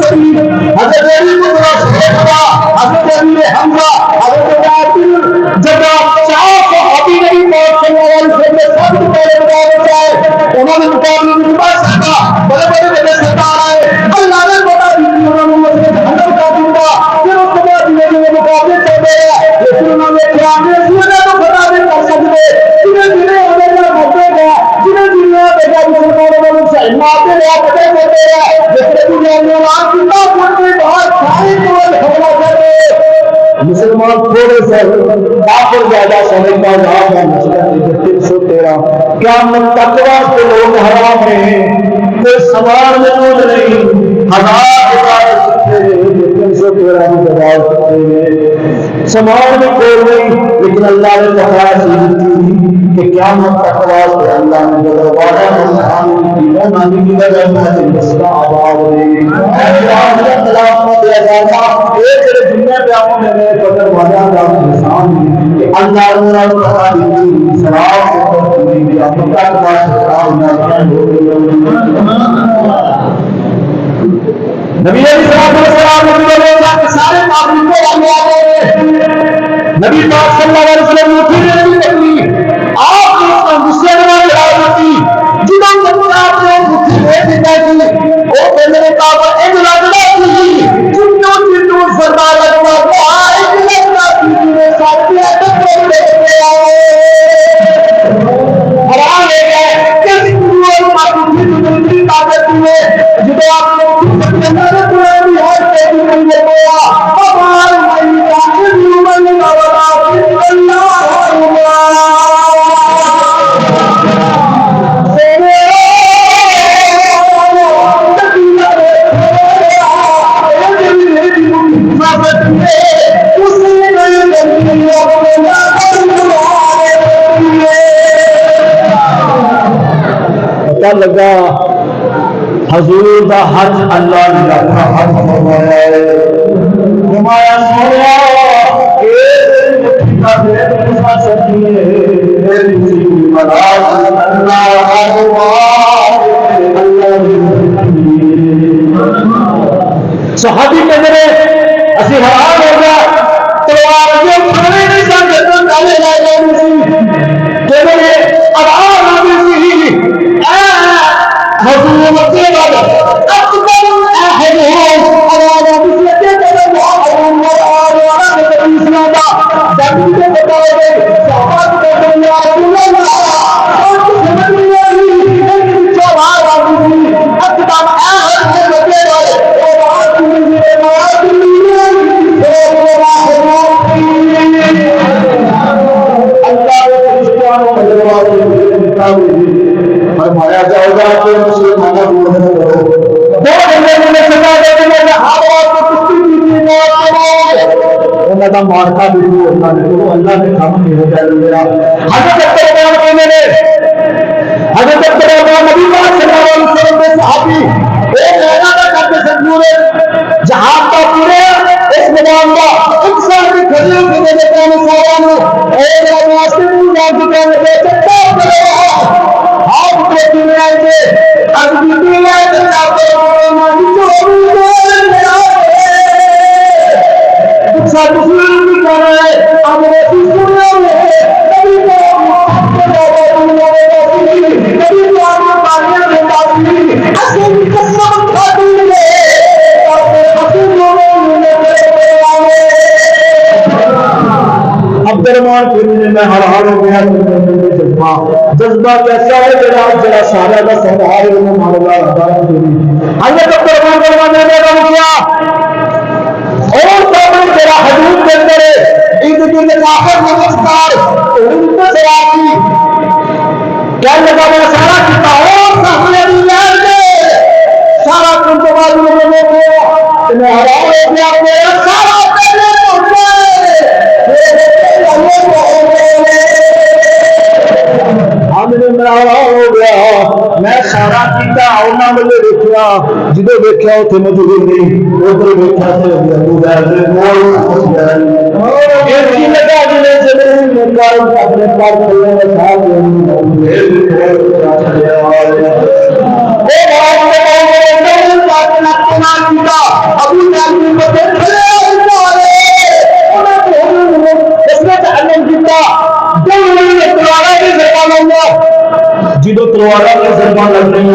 Speaker 1: حضرت علی کو ذرا شیخ ہوا حضرت علی حمزہ حضرت عابد جب آپ چاہ صحابی نہیں موت کرنے والے سے سب کو پہلے بتایا جائے انہوں نے مقابلے میں بڑا سکتا بڑے بڑے بڑے سردار آئے اللہ نے بتا دی انہوں نے مسجد حضرت کا دیا پھر اس کے بعد یہ مقابلے چل رہے ہیں لیکن انہوں نے کیا نے تو بتا دیں کر سکتے جنہیں جنہیں ہمیں نہ بھوکے گا جنہیں جنہیں بیٹا مسلمانوں والوں سے ماتے رہا پتے ہوتے رہے جس نے دنیا میں آن کتنا پڑھتے باہر ساری کول حملہ کر رہے مسلمان تھوڑے سے کافر زیادہ سمجھتا جہاں کا مسئلہ 313 کیا تقوی کے لوگ حرام ہیں کوئی سوال میں لوگ نہیں ہزار سکتے ہیں 313 میں جواب سکتے ہیں سوال میں کوئی نہیں لیکن اللہ نے تقوی سے کہ کیا تقوی سے اللہ نے جو وعدہ انسان کی مومن کی وجہ سے مسئلہ آباد ہوئی اللہ نے خلاف میں دیا جاتا ایک دنیا پہ آپ نے قدر وعدہ کا انسان کہ اللہ نے تقوی دی سلام کو دی اپنا تقوی سے کام نہ نبی علیہ السلام نے سارے معاملے کو نبی پاک صلی اللہ علیہ وسلم نے پھر آپ اس غصے میں ہوتی جنہوں نے آپ نے مٹھی دے دیتا کہ وہ میرے کعبہ ایک لگنا تھی جنوں فرما لگنا تھا ایک لگنا تھی میرے ساتھی ادب لے آئے حرام ہے کہ وہ مٹھی کی طاقت میں جب آپ نے ہمارے قرآن ہر کے نہیں لگا ہمارے بھائی کا من والا اللہ پتہ لگا حضور دا حج اللہ نے رکھا حج فرمایا ہے فرمایا سویا کا دے مسا سکی ہے میری سی مراد اللہ صحابی کہتے ہیں اسی حرام ہو گیا تلوار جو کھڑے نہیں سکتے تو ڈالے لائے گئے نہیں کہتے ہیں آرام آگے سی حضور مکے والا اکبر احدهم على مثلته كما حرم وعلى الاسلام جب سے بتاؤ گے صحابہ کو دنیا اللہ اور سمجھ نہیں جو بار آگے اکبر احد مکے والے اور بات میں بات فرمایا جائے گا کہ مسلمانوں کو دو بندے نے سزا دے دی کہ ہر بات کو کشتی کی موت کرو انہاں دا مارکا بھی انہاں نے تو اللہ نے کام نہیں ہو جائے میرا حضرت قربان کہنے نے حضرت قربان نبی پاک صلی اللہ علیہ وسلم کے صحابی ایک اینا کا کرتے سنورے جہاد کا پورے اس میدان کا انسان کی کھڑیوں کے دے دیتے ہیں سوالوں ایک واسطے نہیں جانتے ہیں کہ چکتا کرو آپ کے دنیا سے اب دنیا سے آپ کو مانی جو سب مسلم کر رہے ہیں اب وہ دنیا میں کبھی کبھی پانی میں باقی اصل قسم کھاتی ہے عبدالرحمان پھر میں ہر حال ہو گیا جذبہ کیسا ہے جڑا سارا کا سرحال ہے وہ مانگا حضرت عبدالرحمان فرمانے لگا کیا اور سامنے تیرا حدود کے اندر عید کی آخر نمسکار ان کو سراتی کیا لگا میں سارا کتا اور سامنے لے گئے سارا کن تو بعد میں میں حرام ہو گیا میرا سارا پہلے پہنچے ہو گیا میں سارا کیتا انہاں نے دیکھا جدو دیکھا اوتھے موجود نہیں اوتھے دیکھا تے ابو بکر نے کول اس کی لگا جنے اپنے پر کھلے بچا جدو تلوارا کے زربان لگ گئی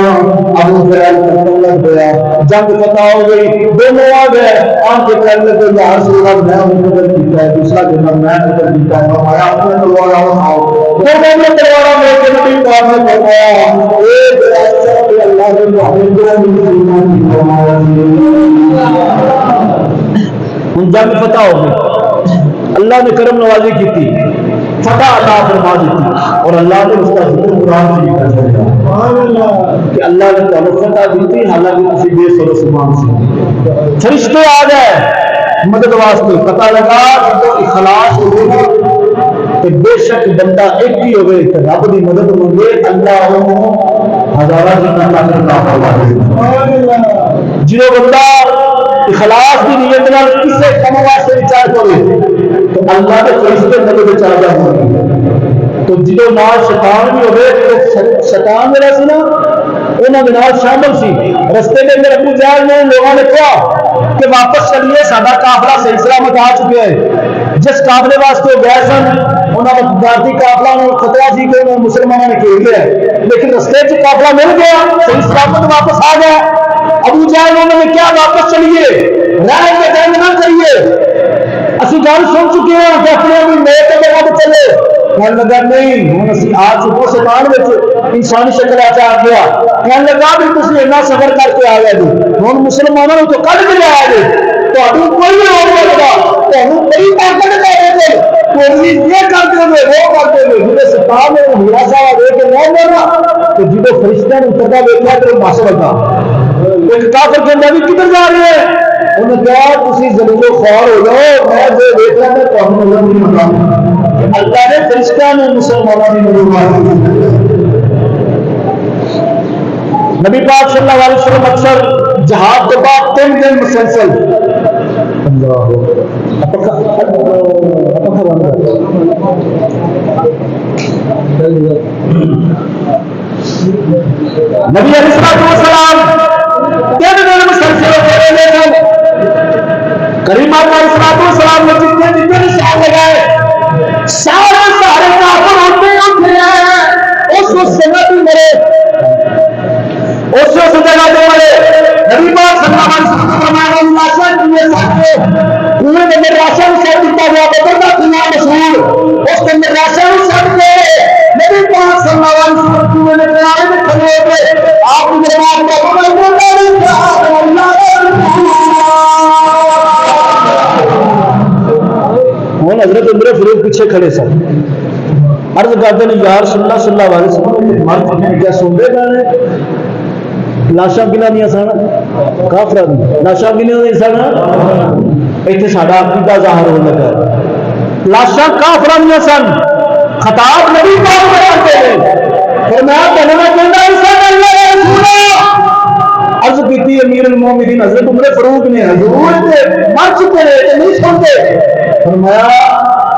Speaker 1: ابو جہل ختم لگ گیا جنگ فتح ہو گئی دونوں آ گئے آن کے کہنے لگے یا رسول اللہ میں قتل کیتا ہے دوسرا کہنا میں قتل کیتا ہے فرمایا اپنے تلوارا اٹھاؤ دونوں نے تلوارا لے کے نبی پاک نے فرمایا ایک ایسا کہ اللہ نے محمد ان جنگ فتح ہو گئی اللہ نے کرم نوازی کی تھی فتح عطا فرما دیتی اور اللہ نے اس کا ذکر قرآن سے کر دیا کہ اللہ نے تعلق فتح دیتی حالانکہ کسی بے سر و سمان سے فرشتے آ گئے مدد واسطے پتہ لگا تو اخلاص ہوگا کہ بے شک بندہ ایک ہی ہوگئے رب کی مدد مانگے اللہ ہزارہ جنہ طاقت عطا فرما دے جو بندہ اخلاص کی نیت نال کسے کم واسطے وچار کرے تو اللہ کے فرشتے مدد چاہ جائیں تو جدو نال شیطان بھی ہوئے تو شیطان میرا سی نا انہوں نے نال شامل سی رستے میں میرے ابو جہل نے لوگوں نے کہا کہ واپس چلیے ساڈا قافلہ صحیح سلامت آ چکے ہیں جس قافلے واسطے وہ گئے سن انہوں نے بھارتی قافلہ خطرہ سی کہ انہوں مسلمانوں نے کھیل لیا لیکن رستے سے قافلہ مل گیا صحیح سلامت واپس آ گیا ابو جہل انہوں نے کیا واپس چلیے رہ کے جنگ نہ کریے اسی گل سن چکے ہیں کہ اپنے بھی نئے کدے ود چلے کہنے لگا نہیں ہوں اسی آ چکو شیطان انسانی شکل آ گیا کہنے لگا بھی تھی ایسا سفر کر کے آ گیا جی ہوں مسلمانوں کو کٹ کے لیا جی تمہیں کوئی بھی روک نہیں لگا تمہیں بڑی طاقت دے دے کوئی یہ کرتے ہوئے وہ کرتے ہوئے جب شیطان نے وہ ہیرا صاحب دے کے نہیں دینا تو جب فرشتہ نے اترتا دیکھا تو بس لگا ایک کافر کے نبی کدھر جا رہے ہیں انہوں نے کہا تسی زلیل و خوار ہو جاؤ میں جو دیکھ رہا میں تمہیں نظر نہیں مانگا اللہ نے فرشتہ نے مسلمانوں کی مدد مانگی نبی پاک صلی اللہ علیہ وسلم اکثر جہاد کے بعد 3 دن مسلسل نبی علیہ السلام 3 دن مسلسل کریم علیہ السلام نے جتنے نشان لگائے سارے کافر ہوتے ہیں اس جگہ بھی مرے اس جگہ پہ مرے نبی پاک صلی اللہ علیہ وسلم فرمایا لاشاں کیے ساتھ کنویں میں راشن سب دیتا ہوا بدر کا کنواں مشہور اس کے اندر راشن سب کے نبی پاک صلی اللہ علیہ وسلم کنویں میں کنارے میں کھڑے ہو گئے آپ نے جواب دیا ہوں حضرت عمر فاروق پیچھے کھڑے سن عرض کرتے ہیں یا رسول اللہ صلی اللہ علیہ وسلم مرد کیا سوندے پے لاشاں کنہاں دیاں سن کافراں دی لاشاں کنہاں دیاں سن ایتھے ساڈا عقیدہ ظاہر ہونے لگا لاشاں کافراں دیاں سن خطاب نبی پاک کرتے ہیں فرمایا کہنا چاہتا انسان اللہ رسول عرض کی امیر المومنین حضرت عمر فاروق نے حضور مر چکے ہیں نہیں سنتے فرمایا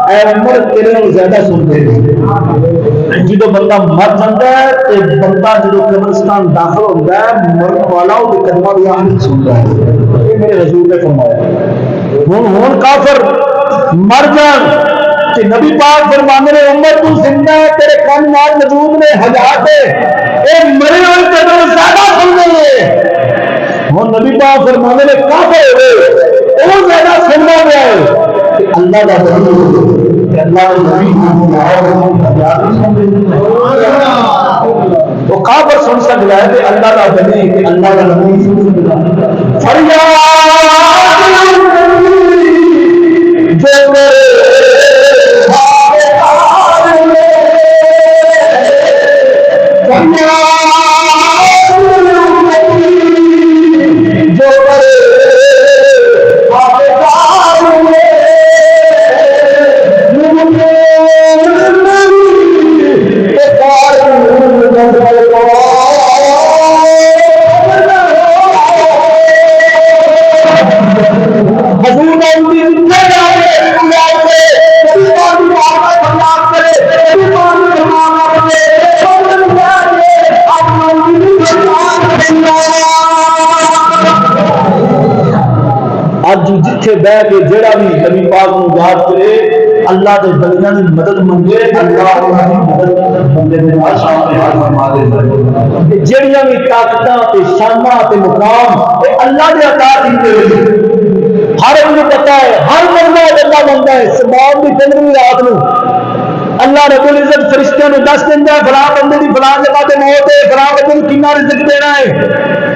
Speaker 1: اے عمر تیرے نال زیادہ سنتے ہیں جدو بندہ مر جاتا ہے تو بندہ جدو قبرستان داخل ہوتا ہے مرن والا وہ قدمہ بھی آن سنتا ہے یہ میرے حضور نے فرمایا ہون کافر مر جان کہ نبی پاک فرمانے نے عمر تو زندہ ہے تیرے کان نال نجوم نے ہزار اے مرے ہوئے تیرے زیادہ سن رہے ہیں ہوں نبی پاک فرمانے نے کافر ہوئے وہ زیادہ سننا گیا ہے کہ اللہ کا نبی کہ اللہ کا نبی وہ کافر سن سکتا ہے کہ اللہ کا نبی کہ اللہ کا نبی فریاد جو اج جتھے بہ کے جڑا بھی نبی پاک نو یاد کرے اللہ دے بندیاں دی مدد منگے اللہ انہاں دی مدد بندے دے نال شامل فرما دے جڑیاں بھی طاقتاں تے شاناں تے مقام اے اللہ دے عطا کیتے ہوئے ہر ایک نوں پتہ ہے ہر بندہ اللہ بندا ہے سباب دی 15ویں رات نو اللہ رب العزت فرشتیاں نو دس دیندا ہے فلاں بندے دی فلاں جگہ تے موت ہے فلاں بندے نوں کنا رزق دینا ہے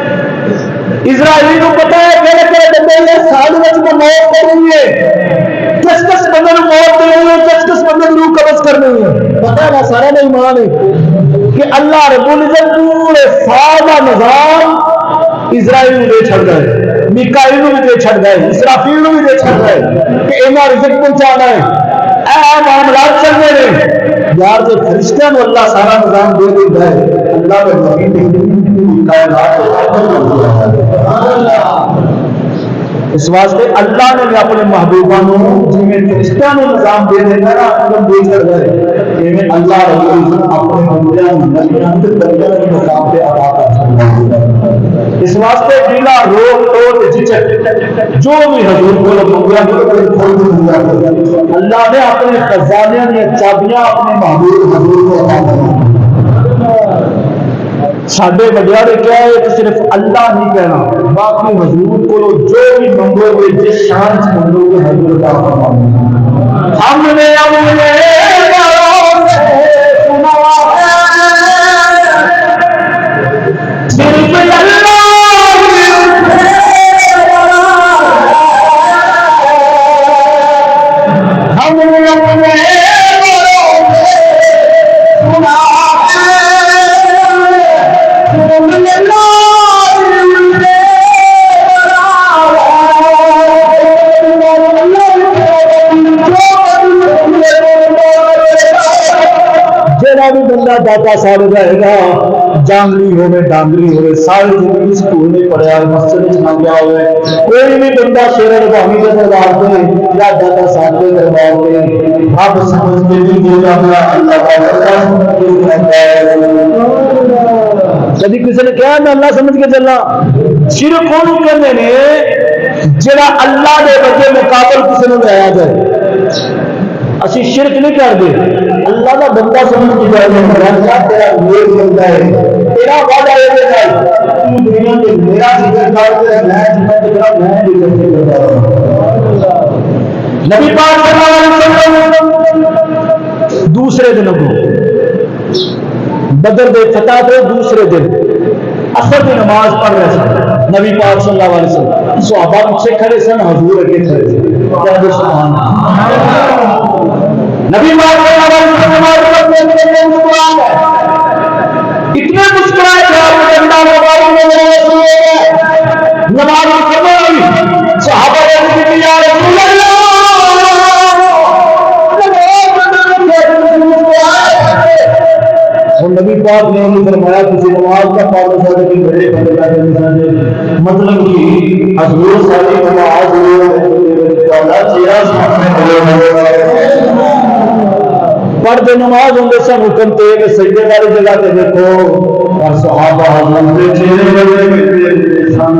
Speaker 1: اسرائیل کو پتا ہے کہڑے کہڑے بندے نے سال وچ موت کرنی ہے کس کس بندے نوں موت دینی ہے کس کس بندے نوں روح قبض کرنی ہے پتہ ہے سارا نہیں ایمان ہے کہ اللہ رب العزت پورے سال دا نظام اسرائیل نوں دے چھڑدا ہے میکائیل نوں بھی دے چھڑدا ہے اسرافیل نوں بھی دے چھڑدا ہے کہ انہاں رزق پہنچانا ہے اے معاملات چل رہے ہیں یار جو فرشتوں کو اللہ سارا نظام دے دیتا ہے اللہ کے نبی نے کائنات اس واسطے اللہ نے اپنے محبوبوں کو جی میں فرشتوں کو نظام دے دینا نا اپنے دے کر گئے ایویں اللہ رب العزت اپنے بندیاں کو نبیوں کے درجے کے مقام پہ عطا کر سکتا ہے اس واسطے بلا روک ٹوک جھجک جو بھی حضور کو منگیا اللہ نے اپنے خزانے کی چابیاں اپنے محبوب حضور کو عطا فرمائی ساڈے وڈیاں نے کہا ہے کہ صرف اللہ نہیں کہنا باقی حضور کو جو بھی منگو گے جس شان سے منگو گے حضور عطا فرمائیں ہم نے اپنے گھروں سے سنا صرف اللہ ہم نے اپنے بھی بندہ داتا صاحب رہے گا جانگری ہوئے ڈانگری ہوئے ساری زندگی سکول نہیں پڑھیا مسجد نہ گیا ہوئے کوئی بھی بندہ شیر ربانی کے دربار پہ یا داتا صاحب کے دربار پہ آپ سمجھ کے بھی دے جانا اللہ کا کبھی کسی نے کہا میں اللہ سمجھ کے چلنا شرک کون کرنے نے جڑا اللہ دے بجے مقابل کسی نے لایا جائے اسی شرک نہیں کرتے اللہ کا بندہ سمجھ کے جائے اللہ تیرا نیک بندہ ہے تیرا وعدہ ہے کہ تو دنیا میں میرا ذکر کرتا ہے میں ذکر کرتا ہوں نبی پاک صلی اللہ علیہ وسلم دوسرے دن کو بدر دے فتح دے دوسرے دن اثر کی نماز پڑھ رہے تھے نبی پاک صلی اللہ علیہ وسلم صحابہ پیچھے کھڑے سن حضور اگے کھڑے تھے سبحان نبی پاک صلی اللہ علیہ وسلم اتنے مسکرائے کہ آپ کے اندر نماز پڑھی صحابہ نے یا رسول اللہ اور نبی پاک نے انہیں فرمایا کسی نماز کا پابند ہے کہ بڑے بندے کا مطلب کہ حضور ساری نماز اللہ چہرہ سامنے پڑھ دے نماز ہوں سن حکم تے کہ سجدے والی جگہ تے دیکھو اور صحابہ حضرت کے چہرے بڑے بڑے سن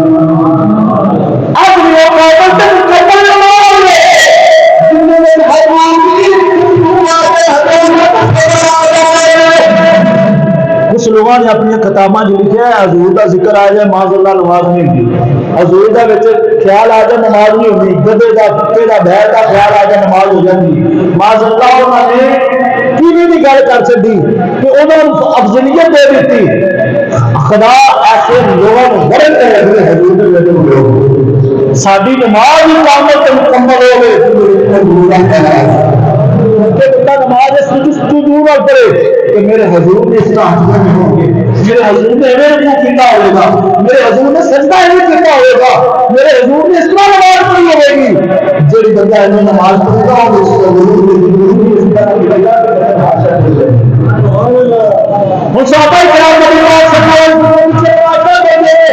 Speaker 1: اب یہ پابند ہے مکمل نماز ہے جنہوں نے کچھ لوگوں نے اپنی کتاباں جو لکھا ہے حضور کا ذکر آ جائے معاذ اللہ نماز نہیں ہوتی حضور کا خیال آ جائے نماز نہیں ہوتی گدے کا کتے کا بہر کا خیال آ جائے نماز ہو جاتی معاذ اللہ انہوں نے کیویں دی گل کر چڑی کہ انہوں نے افضلیت دے دیتی خدا ایسے لوگوں کو بڑے لگے حضور کے لگے لوگ ساری نماز ہی کامل تے مکمل ہو گئے کہ بندہ نماز سجود پڑے کہ میرے حضور نے اس کا حضور میں ہوں گے میرے حضور نے ایویں رکوع کیتا ہوئے گا میرے حضور نے سجدہ ایویں کیتا ہوئے گا میرے حضور نے اس طرح نماز پڑھی ہوئے گی جڑی بندہ ایویں نماز پڑھے گا وہ اس کو حضور نے اس طرح کی بندہ بھاشا دے گا ہن صحابہ کرام نبی پاک صلی اللہ علیہ وسلم سے بات کر رہے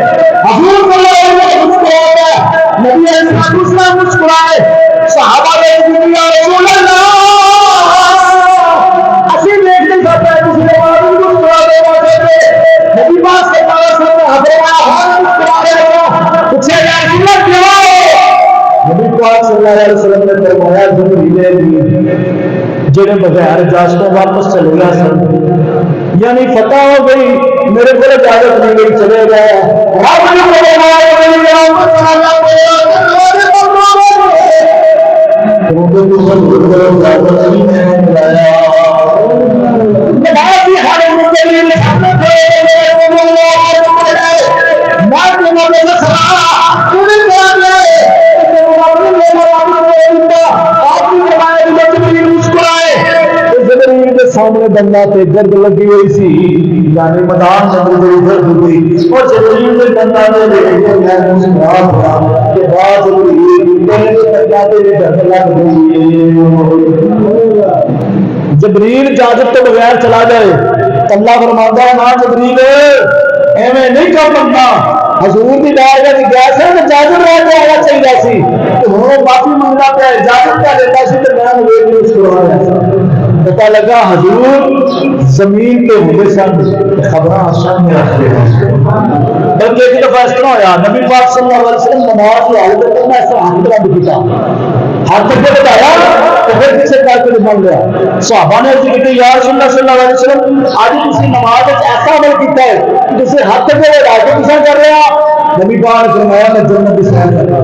Speaker 1: حضور صلی اللہ علیہ وسلم مسکرائے نبی علیہ السلام مسکرائے صحابہ نے یا رسول اللہ نبی پاک صلی اللہ علیہ وسلم اللہ علیہ وسلم نے فرمایا جبریل جڑے بغیر اجازت واپس چلے گئے سن، یعنی فتح ہو گئی میرے کو اجازت نہیں گئی چلے گئے، رب نے فرمایا سامنے بندہ تے گرد لگی ہوئی سی، یعنی میدان میں بڑی گرد ہوئی اور جبریل نے بندہ نے لے کے میں مسکرا پڑا کہ بات ہوئی میرے بندہ تے گرد لگ گئی۔ جبریل اجازت تو بغیر چلا جائے، اللہ فرماتا ہے نا جبریل ایویں نہیں کر بننا، حضور کی دعوت کی گیس ہے اجازت لے کے آنا چاہیے سی، تو ہوں معافی منگتا پیا اجازت کیا دیتا سی تو میں ویٹ مسکرا رہا تھا۔ پتا لگا حضور زمین پہ ہوئے سن خبر آسان میں رکھتے ہیں، بلکہ ایک دفعہ اس طرح ہوا نبی پاک صلی اللہ علیہ وسلم نماز کی حالت میں ایسا ہاتھ طرح دکھتا ہاتھ تک بتایا تو پھر کسی کر کے بن گیا۔ صحابہ نے عرض کی یا رسول اللہ صلی اللہ علیہ وسلم آج کسی نماز ایسا عمل کیتا ہے کہ جسے ہاتھ تک بتا کے کسا کر رہا، نبی پاک نے فرمایا میں جنت کی سیر کر رہا،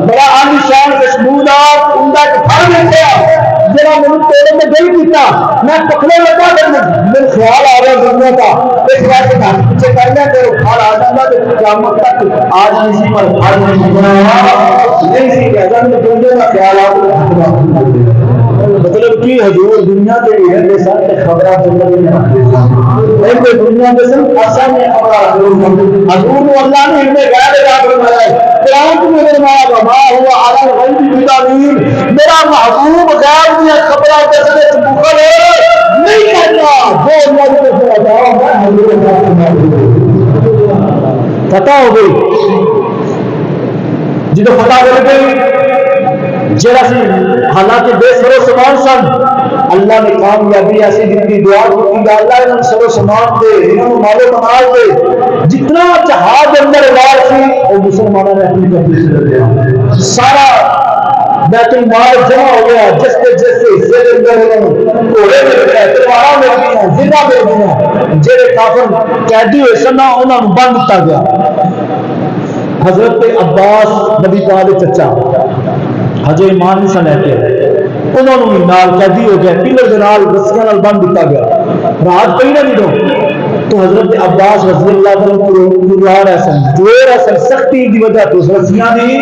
Speaker 1: بڑا عالی شان کشمودہ عمدہ کے پھل مل گیا جرا میں توڑے میں دل کیتا میں پکڑے لگا میرے خیال آ رہا دنیا کا اس بات کے ہاتھ پیچھے کرنا تیرے پھل آ جاتا تو قیامت تک آج نہیں پر پھل نہیں سی کہ اگر میں دنیا کا خیال آ مطلب کہ حضور دنیا کے لیے ساتھ خبریں دنیا کے سن آسان خبر حضور اللہ نے ہمیں غیر یاد فرمایا ہے قرآن میں فرمایا وما هو على الغیب بضنین، میرا محبوب غیب کی خبریں دسنے سے بخل نہیں کرتا، جو اللہ کے فرمایا میں حضور فتح ہو گئی۔ جدو فتح ہو گئی جڑا سی حالانکہ بے سر و سامان سن، اللہ نے کامیابی ایسی دیتی دعا کی اللہ انہوں سر و سامان دے انہوں مال و مال دے، جتنا جہاد اندر وار سی وہ مسلمانوں نے اپنی کمپنی سے دیا، سارا بیت المال جمع ہو گیا، جس کے حصے کے اندر گھوڑے مل گئے، تلواریں مل گئی، زندہ مل گئی، جڑے کافر قیدی ہوئے سن انہوں نے بند کیتا گیا۔ حضرت عباس نبی پاک کے چچا ہجے ایمان نہیں سن لے کے انہوں نے نال قیدی ہو گئے، پلر کے نال رسیاں نال بند دیتا گیا، رات پئی نہ دو تو حضرت عباس رضی اللہ عنہ رہے سن، جو رہے سن سختی کی وجہ تو رسیاں دی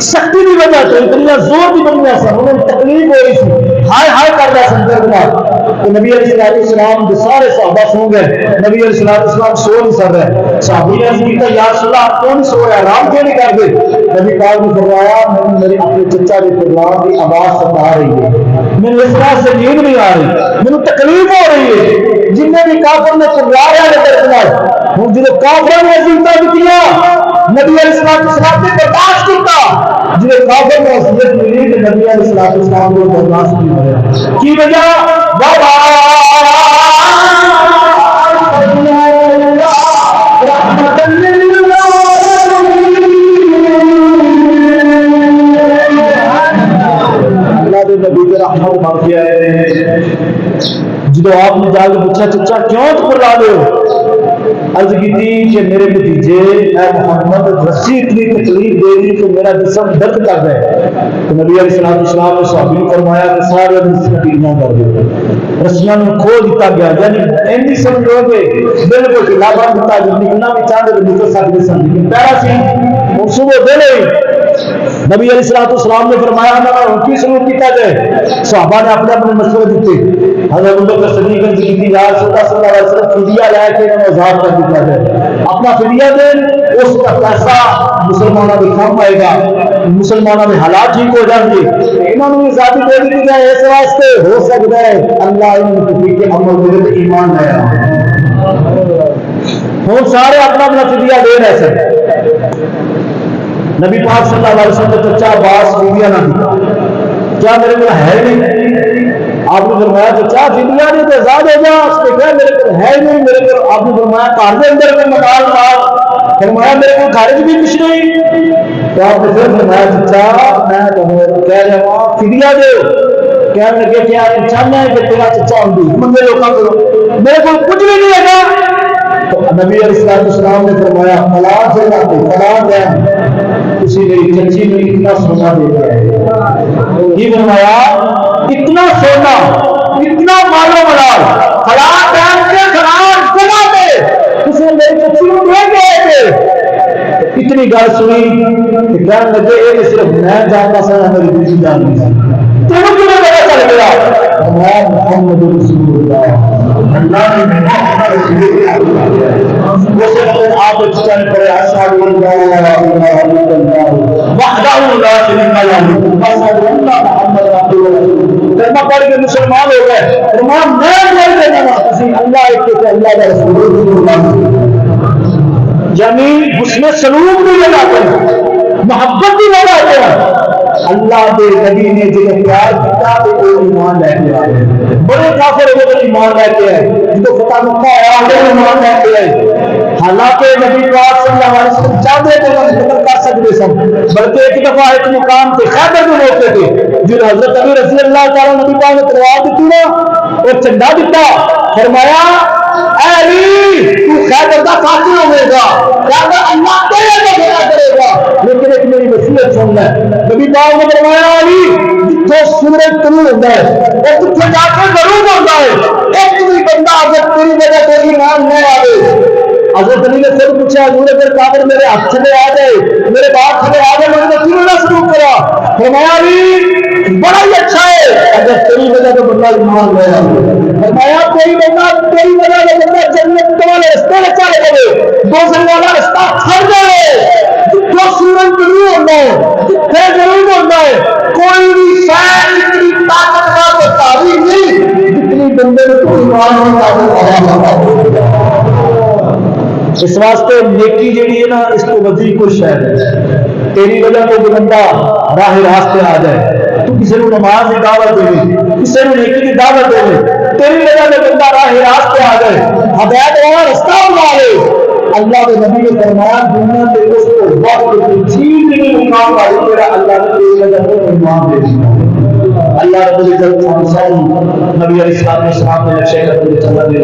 Speaker 1: سختی کی وجہ تو اتنی زور کی بنیا سن، انہوں نے تکلیف ہو رہی سی، ہائے ہائے کر رہا سن درد تو نبی علیہ السلام کے سارے صحابہ سو گئے، نبی علیہ السلام سو نہیں سر رہے، صحابی نے عرض کیا یا رسول اللہ آپ کون سو رہے آرام کیوں نہیں کر دے؟ نبی پاک نے فرمایا میں میرے اپنے چچا کے پرلام کی آواز ستا رہی ہے، میرے اس طرح سے نیند نہیں آ رہی، مجھے تکلیف ہو رہی ہے، جن نے بھی کافر نے چلایا ہے درد ہوں جب کافر نے عزیزہ بھی کیا نبی علیہ السلام نے برداشت کیا، جب کافر نے عزیزت ملی کہ نبی علیہ السلام کو برداشت نہیں ہوا کی وجہ اللہ نے نبی کے رحمت مانگ کیا ہے۔ جب آپ نے جا کے پوچھا چچا کیوں چلا رہے ہو، عرض کی تھی کہ میرے بھتیجے اے محمد رسی اتنی تکلیف دے دی کہ میرا جسم درد کر رہا ہے، تو نبی علیہ السلام نے صحابی نے فرمایا کہ سارے رسیاں ڈھیلیاں کر دو، رسیاں نے کھول دیتا گیا، یعنی اینی سمجھو گے بالکل ڈھیلا بن دیتا جو نکلنا بھی چاہتے تو نکل سکتے سن، لیکن پیرا سی وہ صبح دے لے نبی علیہ السلام نے فرمایا میں کی سلوک کیتا جائے، صحابہ نے اپنے اپنے مشورے دیتے، حضرت ابوبکر صدیق نے کی یا رسول اللہ صلی اللہ علیہ وسلم فدیہ لے کے انہیں آزاد کر دیا جائے، اپنا فدیہ دیں اس کا پیسہ مسلمانوں کے کام آئے گا، مسلمانوں میں حالات ٹھیک ہو جائیں گے، انہوں نے آزادی دے دی جائے اس واسطے ہو سکتا ہے اللہ انہوں نے کے عمل میرے ایمان لایا ہوں سارے اپنا اپنا فدیہ دے رہے سن۔ نبی پاک صلی اللہ علیہ وسلم نے چچا عباس فدیہ نہ دیا، کیا میرے کو ہے نہیں؟ آپ نے فرمایا چچا فدیہ نہیں تو آزاد ہو جا، اس نے کہا میرے کو ہے نہیں، میرے کو آپ نے فرمایا گھر کے اندر میں مکان مار، فرمایا میرے کو گھر بھی کچھ نہیں، تو آپ نے پھر فرمایا چچا میں کہہ رہا ہوں فدیہ دو. کہنے لگے کہ آپ چاہنا ہے کہ تیرا چچا ہوں گی منگے لوگوں کو میرے کو کچھ بھی نہیں لگا. تو نبی علیہ السلام نے فرمایا فلاں جگہ پہ فلاں ٹائم کسی میری چچی نے اتنا سونا دے دیا ہے. یہ فرمایا اتنا سونا اتنا مال و ملال فلاں ٹائم سے فلاں جگہ پہ کسی نے میری چچی کو دے گئے تھے. اتنی گل سنی کہ کہنے لگے یہ صرف میں جانتا سا میری بیٹی جانتی سی. تینوں کیوں پتا چل گیا؟ محمد رسول اللہ اللہ نے اسے اپنے آپ چل پڑے اشہد ان لا الہ الا اللہ وحدہ لا شریک لہ واشہد ان محمد رسول اللہ. کلمہ پڑھ کے مسلمان ہو گئے. فرمایا میں بول دینا کسی اللہ ایک کہ اللہ کا رسول اللہ یعنی حسن سلوک بھی لگاتے ہیں محبت بھی لگاتے ہیں. اللہ کے نبی نے جب پیار کیا تو وہ ایمان لے کے آئے. بڑے کافر ہو گئے ایمان لے کے آئے جو فتح مکہ آیا ایمان لے کے آئے. حالانکہ نبی پاک صلی اللہ علیہ وسلم چاہتے تھے کہ ذکر کر سکتے سن بلکہ ایک دفعہ ایک مقام تھے خیبر میں ہوتے تھے جو حضرت علی رضی اللہ تعالیٰ نبی پاک نے تلوار دیتی نا اور چنڈا دیتا. فرمایا اے علی تو خیبر کا قاتل ہوئے گا خیبر اللہ تیرے کو بھیڑا کرے گا لیکن ایک میری وصیت سن لے. نبی پاک نے فرمایا علی جتھے سورج طلوع ہوتا ہے اور جتھے جا کے غروب ہوتا ہے ایک بھی بندہ اگر تیری وجہ سے ایمان نہ آئے. حضرت علی نے پھر پوچھا حضور اگر کافر میرے ہاتھ میں آ جائے میرے بات میں آ جائے مجھے کیوں نہ شروع کرا. فرمایا علی بڑا ہی اچھا ہے اگر تیری وجہ سے بندہ ایمان لے آئے. فرمایا کوئی بندہ تیری وجہ سے بندہ جنت والے رستے میں چلے گئے دوزخ والا رستہ چھڑ جائے. جتنا سورج طلوع ہوتا ہے جتنے غروب ہوتا ہے کوئی بھی شاید اتنی طاقتور و تعریف نہیں جتنی بندے میں کوئی ایمان نہیں. اس واسطے نیکی جڑی ہے نا اس کو وزیر کوئی شہر ہے. تیری وجہ کو بندہ راہ راستے آ جائے تو کسی کو نماز کی دعوت دے کسی کو نیکی کی دعوت دے تیری وجہ سے بندہ راہ راستے آ جائے ہدایت والا رستہ بنا لے. اللہ کے نبی نے فرمایا دنیا میں اس کو وقت چیز نہیں مقام والی تیرا اللہ نے تیری وجہ سے ایمان دے دیا. اللہ رب العزت نبی علیہ السلام نے نقشے کرتے چلا دے